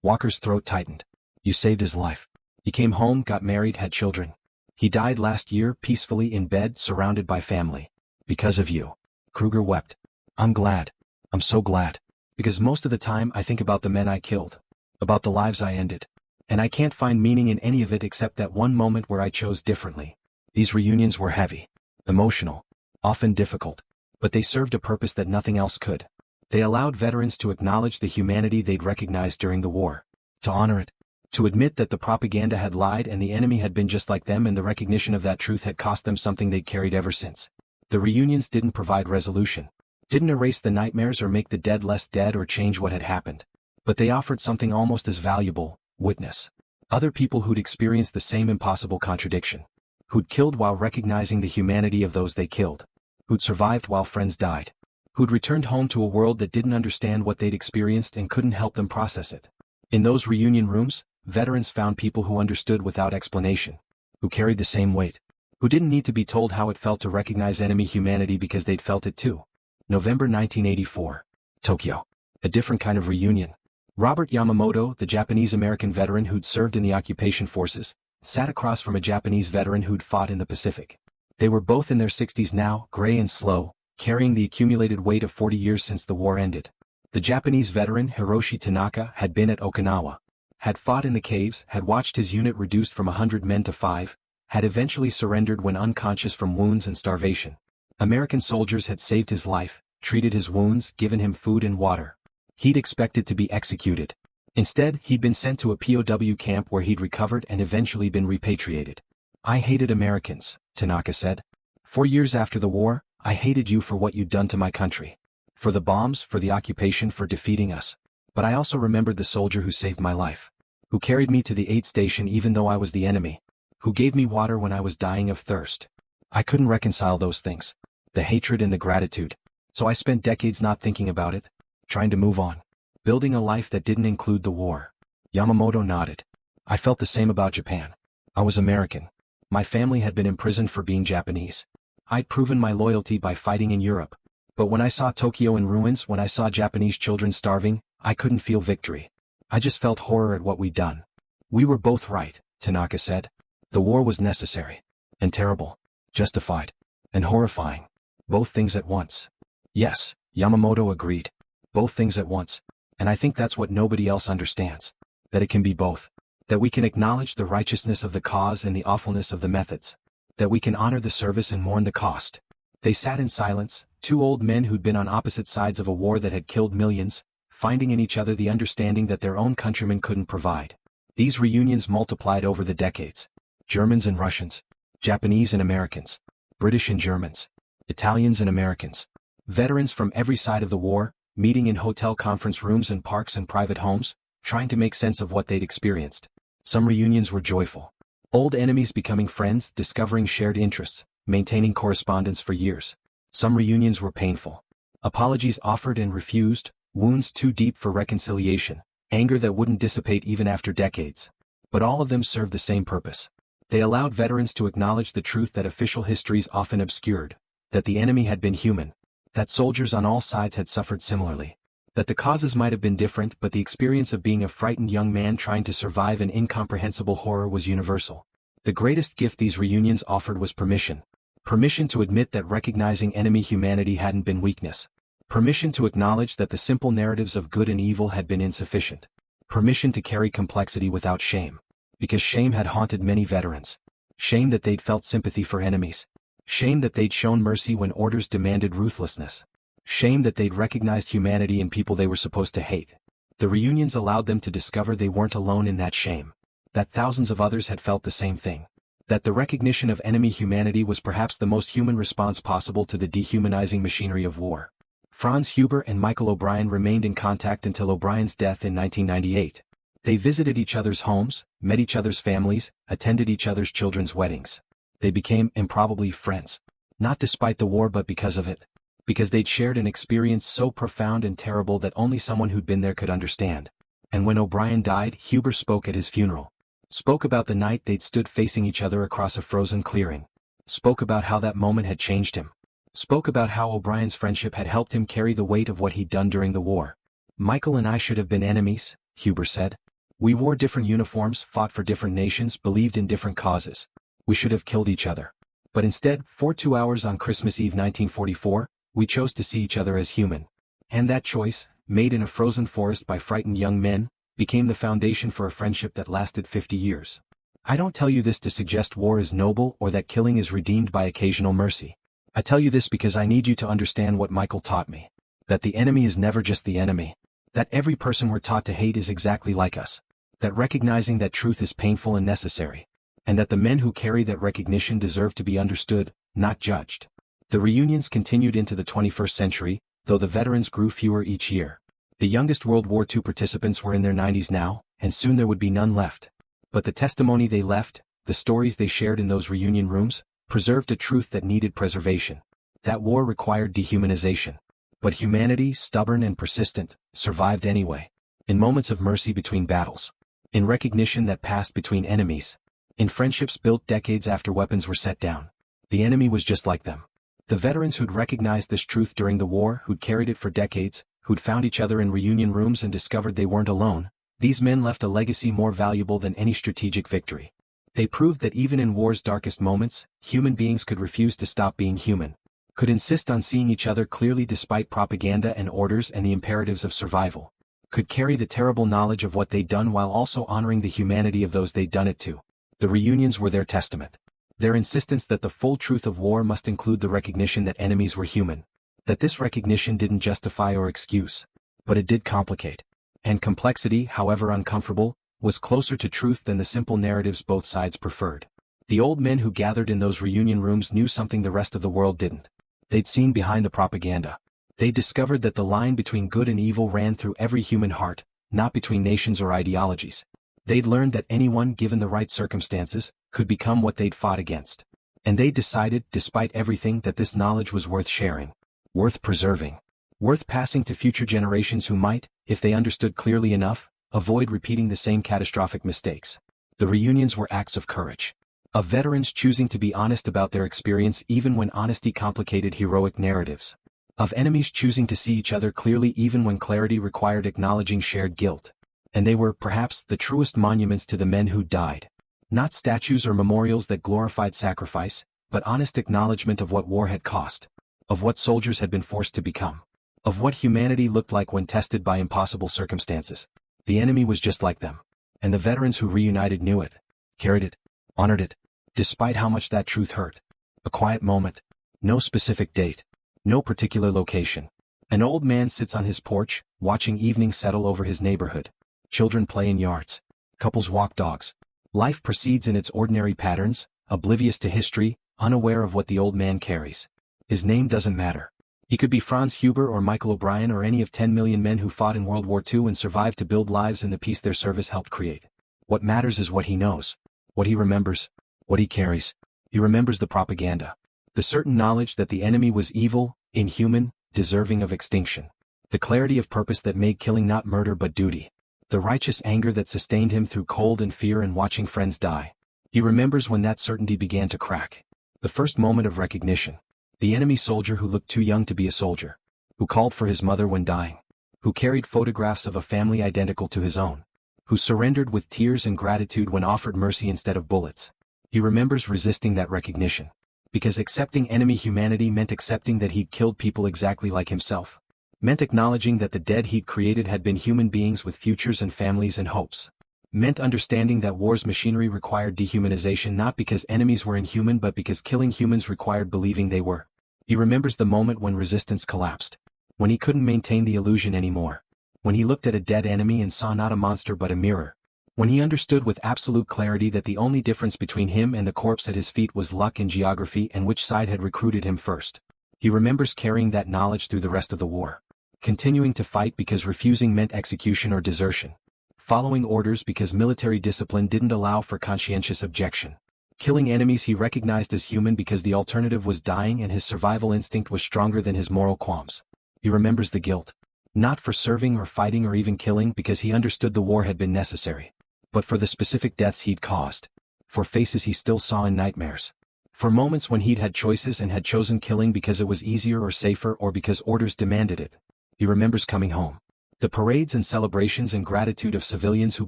S1: Walker's throat tightened. "You saved his life. He came home, got married, had children. He died last year, peacefully in bed, surrounded by family. Because of you." Kruger wept. "I'm glad. I'm so glad. Because most of the time I think about the men I killed. About the lives I ended. And I can't find meaning in any of it except that one moment where I chose differently." These reunions were heavy. Emotional. Often difficult. But they served a purpose that nothing else could. They allowed veterans to acknowledge the humanity they'd recognized during the war. To honor it. To admit that the propaganda had lied and the enemy had been just like them and the recognition of that truth had cost them something they'd carried ever since. The reunions didn't provide resolution. Didn't erase the nightmares or make the dead less dead or change what had happened. But they offered something almost as valuable: witness. Other people who'd experienced the same impossible contradiction. Who'd killed while recognizing the humanity of those they killed. Who'd survived while friends died. Who'd returned home to a world that didn't understand what they'd experienced and couldn't help them process it. In those reunion rooms, veterans found people who understood without explanation. Who carried the same weight. Who didn't need to be told how it felt to recognize enemy humanity because they'd felt it too. November 1984. Tokyo. A different kind of reunion. Robert Yamamoto, the Japanese-American veteran who'd served in the occupation forces, sat across from a Japanese veteran who'd fought in the Pacific. They were both in their 60s now, gray and slow, carrying the accumulated weight of 40 years since the war ended. The Japanese veteran Hiroshi Tanaka had been at Okinawa. Had fought in the caves, had watched his unit reduced from 100 men to 5, had eventually surrendered when unconscious from wounds and starvation. American soldiers had saved his life, treated his wounds, given him food and water. He'd expected to be executed. Instead, he'd been sent to a POW camp where he'd recovered and eventually been repatriated. "I hated Americans," Tanaka said. "4 years after the war, I hated you for what you'd done to my country. For the bombs, for the occupation, for defeating us. But I also remembered the soldier who saved my life. Who carried me to the aid station even though I was the enemy. Who gave me water when I was dying of thirst. I couldn't reconcile those things. The hatred and the gratitude. So I spent decades not thinking about it. Trying to move on. Building a life that didn't include the war." Yamamoto nodded. "I felt the same about Japan. I was American. My family had been imprisoned for being Japanese. I'd proven my loyalty by fighting in Europe. But when I saw Tokyo in ruins, when I saw Japanese children starving, I couldn't feel victory. I just felt horror at what we'd done." "We were both right," Tanaka said. "The war was necessary. And terrible. Justified. And horrifying. Both things at once." "Yes," Yamamoto agreed. "Both things at once. And I think that's what nobody else understands. That it can be both. That we can acknowledge the righteousness of the cause and the awfulness of the methods. That we can honor the service and mourn the cost." They sat in silence, two old men who'd been on opposite sides of a war that had killed millions, finding in each other the understanding that their own countrymen couldn't provide. These reunions multiplied over the decades. Germans and Russians. Japanese and Americans. British and Germans. Italians and Americans. Veterans from every side of the war, meeting in hotel conference rooms and parks and private homes, trying to make sense of what they'd experienced. Some reunions were joyful. Old enemies becoming friends, discovering shared interests, maintaining correspondence for years. Some reunions were painful. Apologies offered and refused, wounds too deep for reconciliation, anger that wouldn't dissipate even after decades. But all of them served the same purpose. They allowed veterans to acknowledge the truth that official histories often obscured, that the enemy had been human, that soldiers on all sides had suffered similarly, that the causes might have been different but the experience of being a frightened young man trying to survive an incomprehensible horror was universal. The greatest gift these reunions offered was permission. Permission to admit that recognizing enemy humanity hadn't been weakness. Permission to acknowledge that the simple narratives of good and evil had been insufficient. Permission to carry complexity without shame. Because shame had haunted many veterans. Shame that they'd felt sympathy for enemies. Shame that they'd shown mercy when orders demanded ruthlessness. Shame that they'd recognized humanity in people they were supposed to hate. The reunions allowed them to discover they weren't alone in that shame. That thousands of others had felt the same thing. That the recognition of enemy humanity was perhaps the most human response possible to the dehumanizing machinery of war. Franz Huber and Michael O'Brien remained in contact until O'Brien's death in 1998. They visited each other's homes, met each other's families, attended each other's children's weddings. They became, improbably, friends. Not despite the war but because of it. Because they'd shared an experience so profound and terrible that only someone who'd been there could understand. And when O'Brien died, Huber spoke at his funeral. Spoke about the night they'd stood facing each other across a frozen clearing. Spoke about how that moment had changed him. Spoke about how O'Brien's friendship had helped him carry the weight of what he'd done during the war. Michael and I should have been enemies, Huber said. We wore different uniforms, fought for different nations, believed in different causes. We should have killed each other. But instead, for 2 hours on Christmas Eve 1944, we chose to see each other as human. And that choice, made in a frozen forest by frightened young men, became the foundation for a friendship that lasted 50 years. I don't tell you this to suggest war is noble or that killing is redeemed by occasional mercy. I tell you this because I need you to understand what Michael taught me. That the enemy is never just the enemy. That every person we're taught to hate is exactly like us. That recognizing that truth is painful and necessary. And that the men who carry that recognition deserve to be understood, not judged. The reunions continued into the 21st century, though the veterans grew fewer each year. The youngest World War II participants were in their 90s now, and soon there would be none left. But the testimony they left, the stories they shared in those reunion rooms, preserved a truth that needed preservation. That war required dehumanization. But humanity, stubborn and persistent, survived anyway. In moments of mercy between battles. In recognition that passed between enemies. In friendships built decades after weapons were set down. The enemy was just like them. The veterans who'd recognized this truth during the war, who'd carried it for decades, who'd found each other in reunion rooms and discovered they weren't alone, these men left a legacy more valuable than any strategic victory. They proved that even in war's darkest moments, human beings could refuse to stop being human. Could insist on seeing each other clearly despite propaganda and orders and the imperatives of survival. Could carry the terrible knowledge of what they'd done while also honoring the humanity of those they'd done it to. The reunions were their testament. Their insistence that the full truth of war must include the recognition that enemies were human. That this recognition didn't justify or excuse, but it did complicate. And complexity, however uncomfortable, was closer to truth than the simple narratives both sides preferred. The old men who gathered in those reunion rooms knew something the rest of the world didn't. They'd seen behind the propaganda. They discovered that the line between good and evil ran through every human heart, not between nations or ideologies. They'd learned that anyone, given the right circumstances, could become what they'd fought against. And they decided, despite everything, that this knowledge was worth sharing, worth preserving, worth passing to future generations who might, if they understood clearly enough, avoid repeating the same catastrophic mistakes. The reunions were acts of courage. Of veterans choosing to be honest about their experience even when honesty complicated heroic narratives. Of enemies choosing to see each other clearly even when clarity required acknowledging shared guilt. And they were, perhaps, the truest monuments to the men who died. Not statues or memorials that glorified sacrifice, but honest acknowledgement of what war had cost. Of what soldiers had been forced to become. Of what humanity looked like when tested by impossible circumstances. The enemy was just like them. And the veterans who reunited knew it, carried it, honored it, despite how much that truth hurt. A quiet moment. No specific date. No particular location. An old man sits on his porch, watching evening settle over his neighborhood. Children play in yards. Couples walk dogs. Life proceeds in its ordinary patterns, oblivious to history, unaware of what the old man carries. His name doesn't matter. He could be Franz Huber or Michael O'Brien or any of 10 million men who fought in World War II and survived to build lives in the peace their service helped create. What matters is what he knows. What he remembers. What he carries. He remembers the propaganda. The certain knowledge that the enemy was evil, inhuman, deserving of extinction. The clarity of purpose that made killing not murder but duty. The righteous anger that sustained him through cold and fear and watching friends die. He remembers when that certainty began to crack. The first moment of recognition. The enemy soldier who looked too young to be a soldier. Who called for his mother when dying. Who carried photographs of a family identical to his own. Who surrendered with tears and gratitude when offered mercy instead of bullets. He remembers resisting that recognition. Because accepting enemy humanity meant accepting that he'd killed people exactly like himself. Meant acknowledging that the dead he'd created had been human beings with futures and families and hopes. Meant understanding that war's machinery required dehumanization not because enemies were inhuman but because killing humans required believing they were. He remembers the moment when resistance collapsed. When he couldn't maintain the illusion anymore. When he looked at a dead enemy and saw not a monster but a mirror. When he understood with absolute clarity that the only difference between him and the corpse at his feet was luck and geography and which side had recruited him first. He remembers carrying that knowledge through the rest of the war. Continuing to fight because refusing meant execution or desertion. Following orders because military discipline didn't allow for conscientious objection. Killing enemies he recognized as human because the alternative was dying and his survival instinct was stronger than his moral qualms. He remembers the guilt. Not for serving or fighting or even killing because he understood the war had been necessary. But for the specific deaths he'd caused. For faces he still saw in nightmares. For moments when he'd had choices and had chosen killing because it was easier or safer or because orders demanded it. He remembers coming home. The parades and celebrations and gratitude of civilians who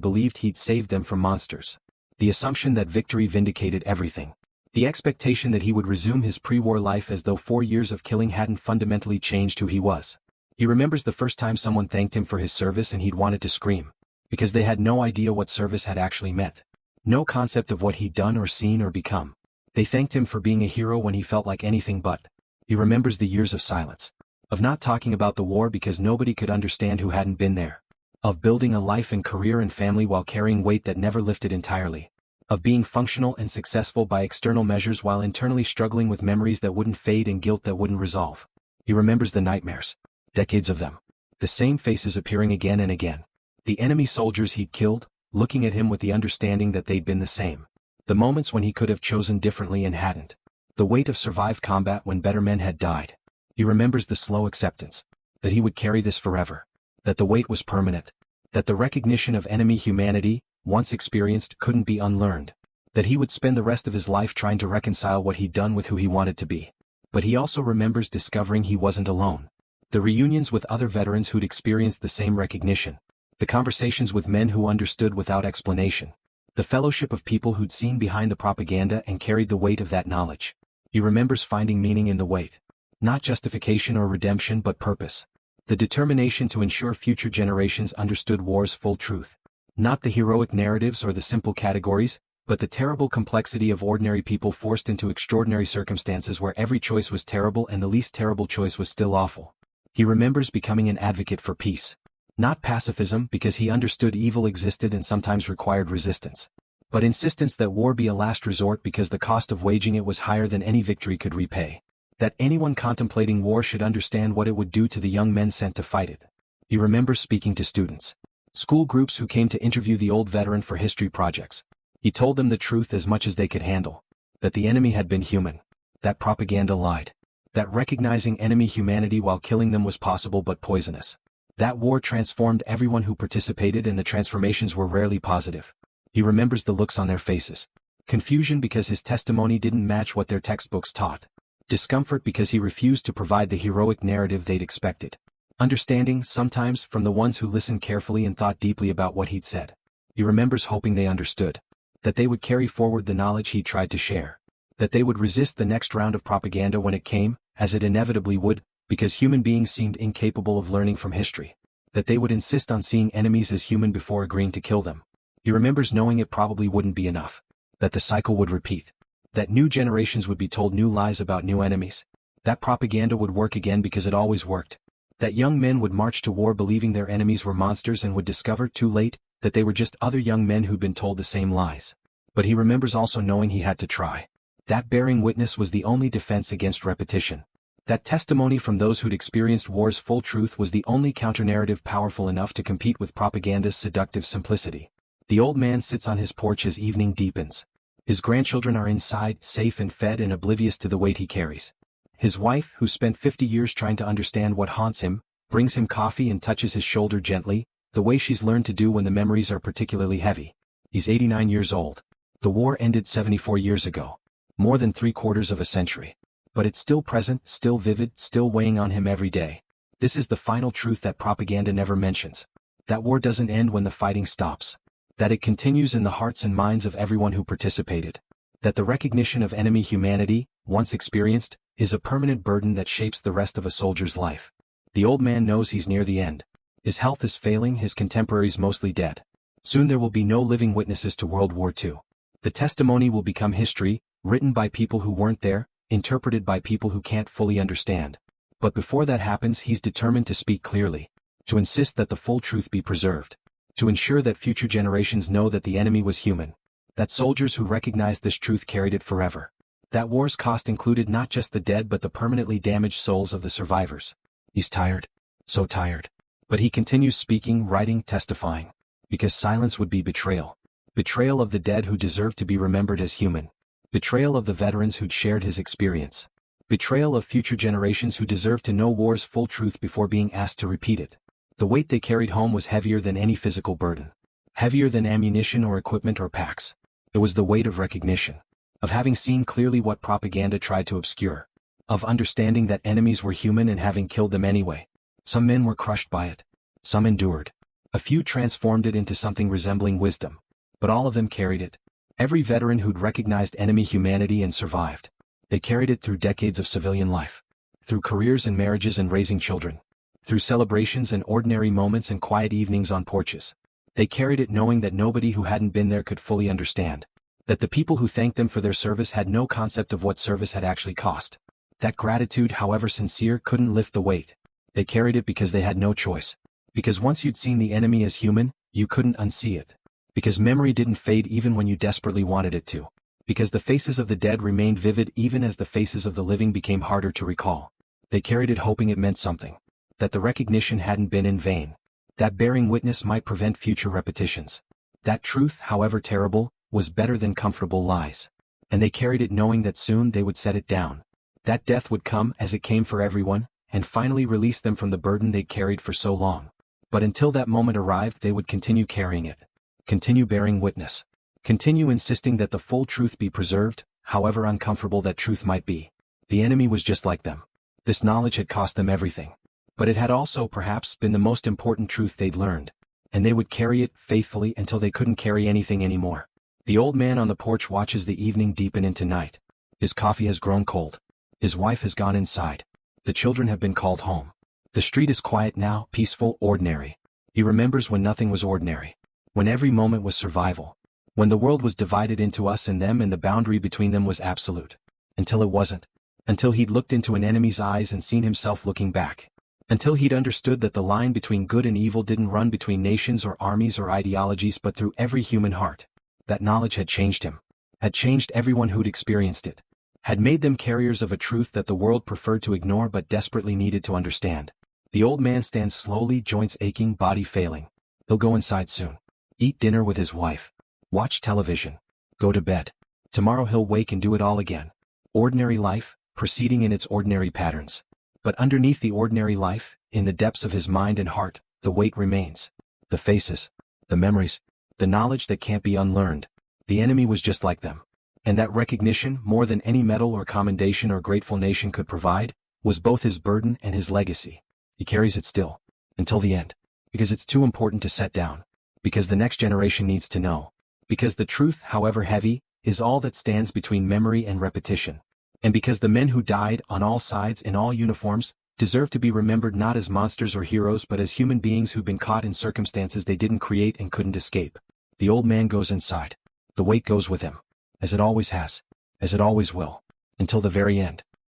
S1: believed he'd saved them from monsters. The assumption that victory vindicated everything. The expectation that he would resume his pre-war life as though 4 years of killing hadn't fundamentally changed who he was. He remembers the first time someone thanked him for his service and he'd wanted to scream. Because they had no idea what service had actually meant. No concept of what he'd done or seen or become. They thanked him for being a hero when he felt like anything but. He remembers the years of silence. Of not talking about the war because nobody could understand who hadn't been there. Of building a life and career and family while carrying weight that never lifted entirely. Of being functional and successful by external measures while internally struggling with memories that wouldn't fade and guilt that wouldn't resolve. He remembers the nightmares. Decades of them. The same faces appearing again and again. The enemy soldiers he'd killed, looking at him with the understanding that they'd been the same. The moments when he could have chosen differently and hadn't. The weight of survived combat when better men had died. He remembers the slow acceptance. That he would carry this forever. That the weight was permanent. That the recognition of enemy humanity, once experienced, couldn't be unlearned. That he would spend the rest of his life trying to reconcile what he'd done with who he wanted to be. But he also remembers discovering he wasn't alone. The reunions with other veterans who'd experienced the same recognition. The conversations with men who understood without explanation. The fellowship of people who'd seen behind the propaganda and carried the weight of that knowledge. He remembers finding meaning in the weight. Not justification or redemption but purpose. The determination to ensure future generations understood war's full truth. Not the heroic narratives or the simple categories, but the terrible complexity of ordinary people forced into extraordinary circumstances where every choice was terrible and the least terrible choice was still awful. He remembers becoming an advocate for peace. Not pacifism because he understood evil existed and sometimes required resistance. But insistence that war be a last resort because the cost of waging it was higher than any victory could repay. That anyone contemplating war should understand what it would do to the young men sent to fight it. He remembers speaking to students. School groups who came to interview the old veteran for history projects. He told them the truth as much as they could handle. That the enemy had been human. That propaganda lied. That recognizing enemy humanity while killing them was possible but poisonous. That war transformed everyone who participated and the transformations were rarely positive. He remembers the looks on their faces. Confusion because his testimony didn't match what their textbooks taught. Discomfort because he refused to provide the heroic narrative they'd expected. Understanding, sometimes, from the ones who listened carefully and thought deeply about what he'd said. He remembers hoping they understood. That they would carry forward the knowledge he tried to share. That they would resist the next round of propaganda when it came, as it inevitably would, because human beings seemed incapable of learning from history. That they would insist on seeing enemies as human before agreeing to kill them. He remembers knowing it probably wouldn't be enough. That the cycle would repeat. That new generations would be told new lies about new enemies. That propaganda would work again because it always worked. That young men would march to war believing their enemies were monsters and would discover, too late, that they were just other young men who'd been told the same lies. But he remembers also knowing he had to try. That bearing witness was the only defense against repetition. That testimony from those who'd experienced war's full truth was the only counter-narrative powerful enough to compete with propaganda's seductive simplicity. The old man sits on his porch as evening deepens. His grandchildren are inside, safe and fed and oblivious to the weight he carries. His wife, who spent 50 years trying to understand what haunts him, brings him coffee and touches his shoulder gently, the way she's learned to do when the memories are particularly heavy. He's 89 years old. The war ended 74 years ago. More than 3/4 of a century. But it's still present, still vivid, still weighing on him every day. This is the final truth that propaganda never mentions. That war doesn't end when the fighting stops. That it continues in the hearts and minds of everyone who participated. That the recognition of enemy humanity, once experienced, is a permanent burden that shapes the rest of a soldier's life. The old man knows he's near the end. His health is failing, his contemporaries mostly dead. Soon there will be no living witnesses to World War II. The testimony will become history, written by people who weren't there, interpreted by people who can't fully understand. But before that happens, he's determined to speak clearly, to insist that the full truth be preserved, to ensure that future generations know that the enemy was human, that soldiers who recognized this truth carried it forever. That war's cost included not just the dead but the permanently damaged souls of the survivors. He's tired. So tired. But he continues speaking, writing, testifying. Because silence would be betrayal. Betrayal of the dead who deserve to be remembered as human. Betrayal of the veterans who'd shared his experience. Betrayal of future generations who deserve to know war's full truth before being asked to repeat it. The weight they carried home was heavier than any physical burden. Heavier than ammunition or equipment or packs. It was the weight of recognition. Of having seen clearly what propaganda tried to obscure. Of understanding that enemies were human and having killed them anyway. Some men were crushed by it. Some endured. A few transformed it into something resembling wisdom. But all of them carried it. Every veteran who'd recognized enemy humanity and survived. They carried it through decades of civilian life. Through careers and marriages and raising children. Through celebrations and ordinary moments and quiet evenings on porches. They carried it knowing that nobody who hadn't been there could fully understand. That the people who thanked them for their service had no concept of what service had actually cost. That gratitude, however sincere, couldn't lift the weight. They carried it because they had no choice. Because once you'd seen the enemy as human, you couldn't unsee it. Because memory didn't fade even when you desperately wanted it to. Because the faces of the dead remained vivid even as the faces of the living became harder to recall. They carried it hoping it meant something. That the recognition hadn't been in vain. That bearing witness might prevent future repetitions. That truth, however terrible, was better than comfortable lies. And they carried it knowing that soon they would set it down. That death would come as it came for everyone, and finally release them from the burden they'd carried for so long. But until that moment arrived, they would continue carrying it. Continue bearing witness. Continue insisting that the full truth be preserved, however uncomfortable that truth might be. The enemy was just like them. This knowledge had cost them everything. But it had also, perhaps, been the most important truth they'd learned. And they would carry it faithfully until they couldn't carry anything anymore. The old man on the porch watches the evening deepen into night. His coffee has grown cold. His wife has gone inside. The children have been called home. The street is quiet now, peaceful, ordinary. He remembers when nothing was ordinary. When every moment was survival. When the world was divided into us and them and the boundary between them was absolute. Until it wasn't. Until he'd looked into an enemy's eyes and seen himself looking back. Until he'd understood that the line between good and evil didn't run between nations or armies or ideologies but through every human heart. That knowledge had changed him. Had changed everyone who'd experienced it. Had made them carriers of a truth that the world preferred to ignore but desperately needed to understand. The old man stands slowly, joints aching, body failing. He'll go inside soon. Eat dinner with his wife. Watch television. Go to bed. Tomorrow he'll wake and do it all again. Ordinary life, proceeding in its ordinary patterns. But underneath the ordinary life, in the depths of his mind and heart, the weight remains. The faces. The memories. The knowledge that can't be unlearned. The enemy was just like them. And that recognition, more than any medal or commendation or grateful nation could provide, was both his burden and his legacy. He carries it still. Until the end. Because it's too important to set down. Because the next generation needs to know. Because the truth, however heavy, is all that stands between memory and repetition. And because the men who died, on all sides in all uniforms, deserve to be remembered not as monsters or heroes but as human beings who've been caught in circumstances they didn't create and couldn't escape. The old man goes inside. The weight goes with him. As it always has. As it always will. Until the very end.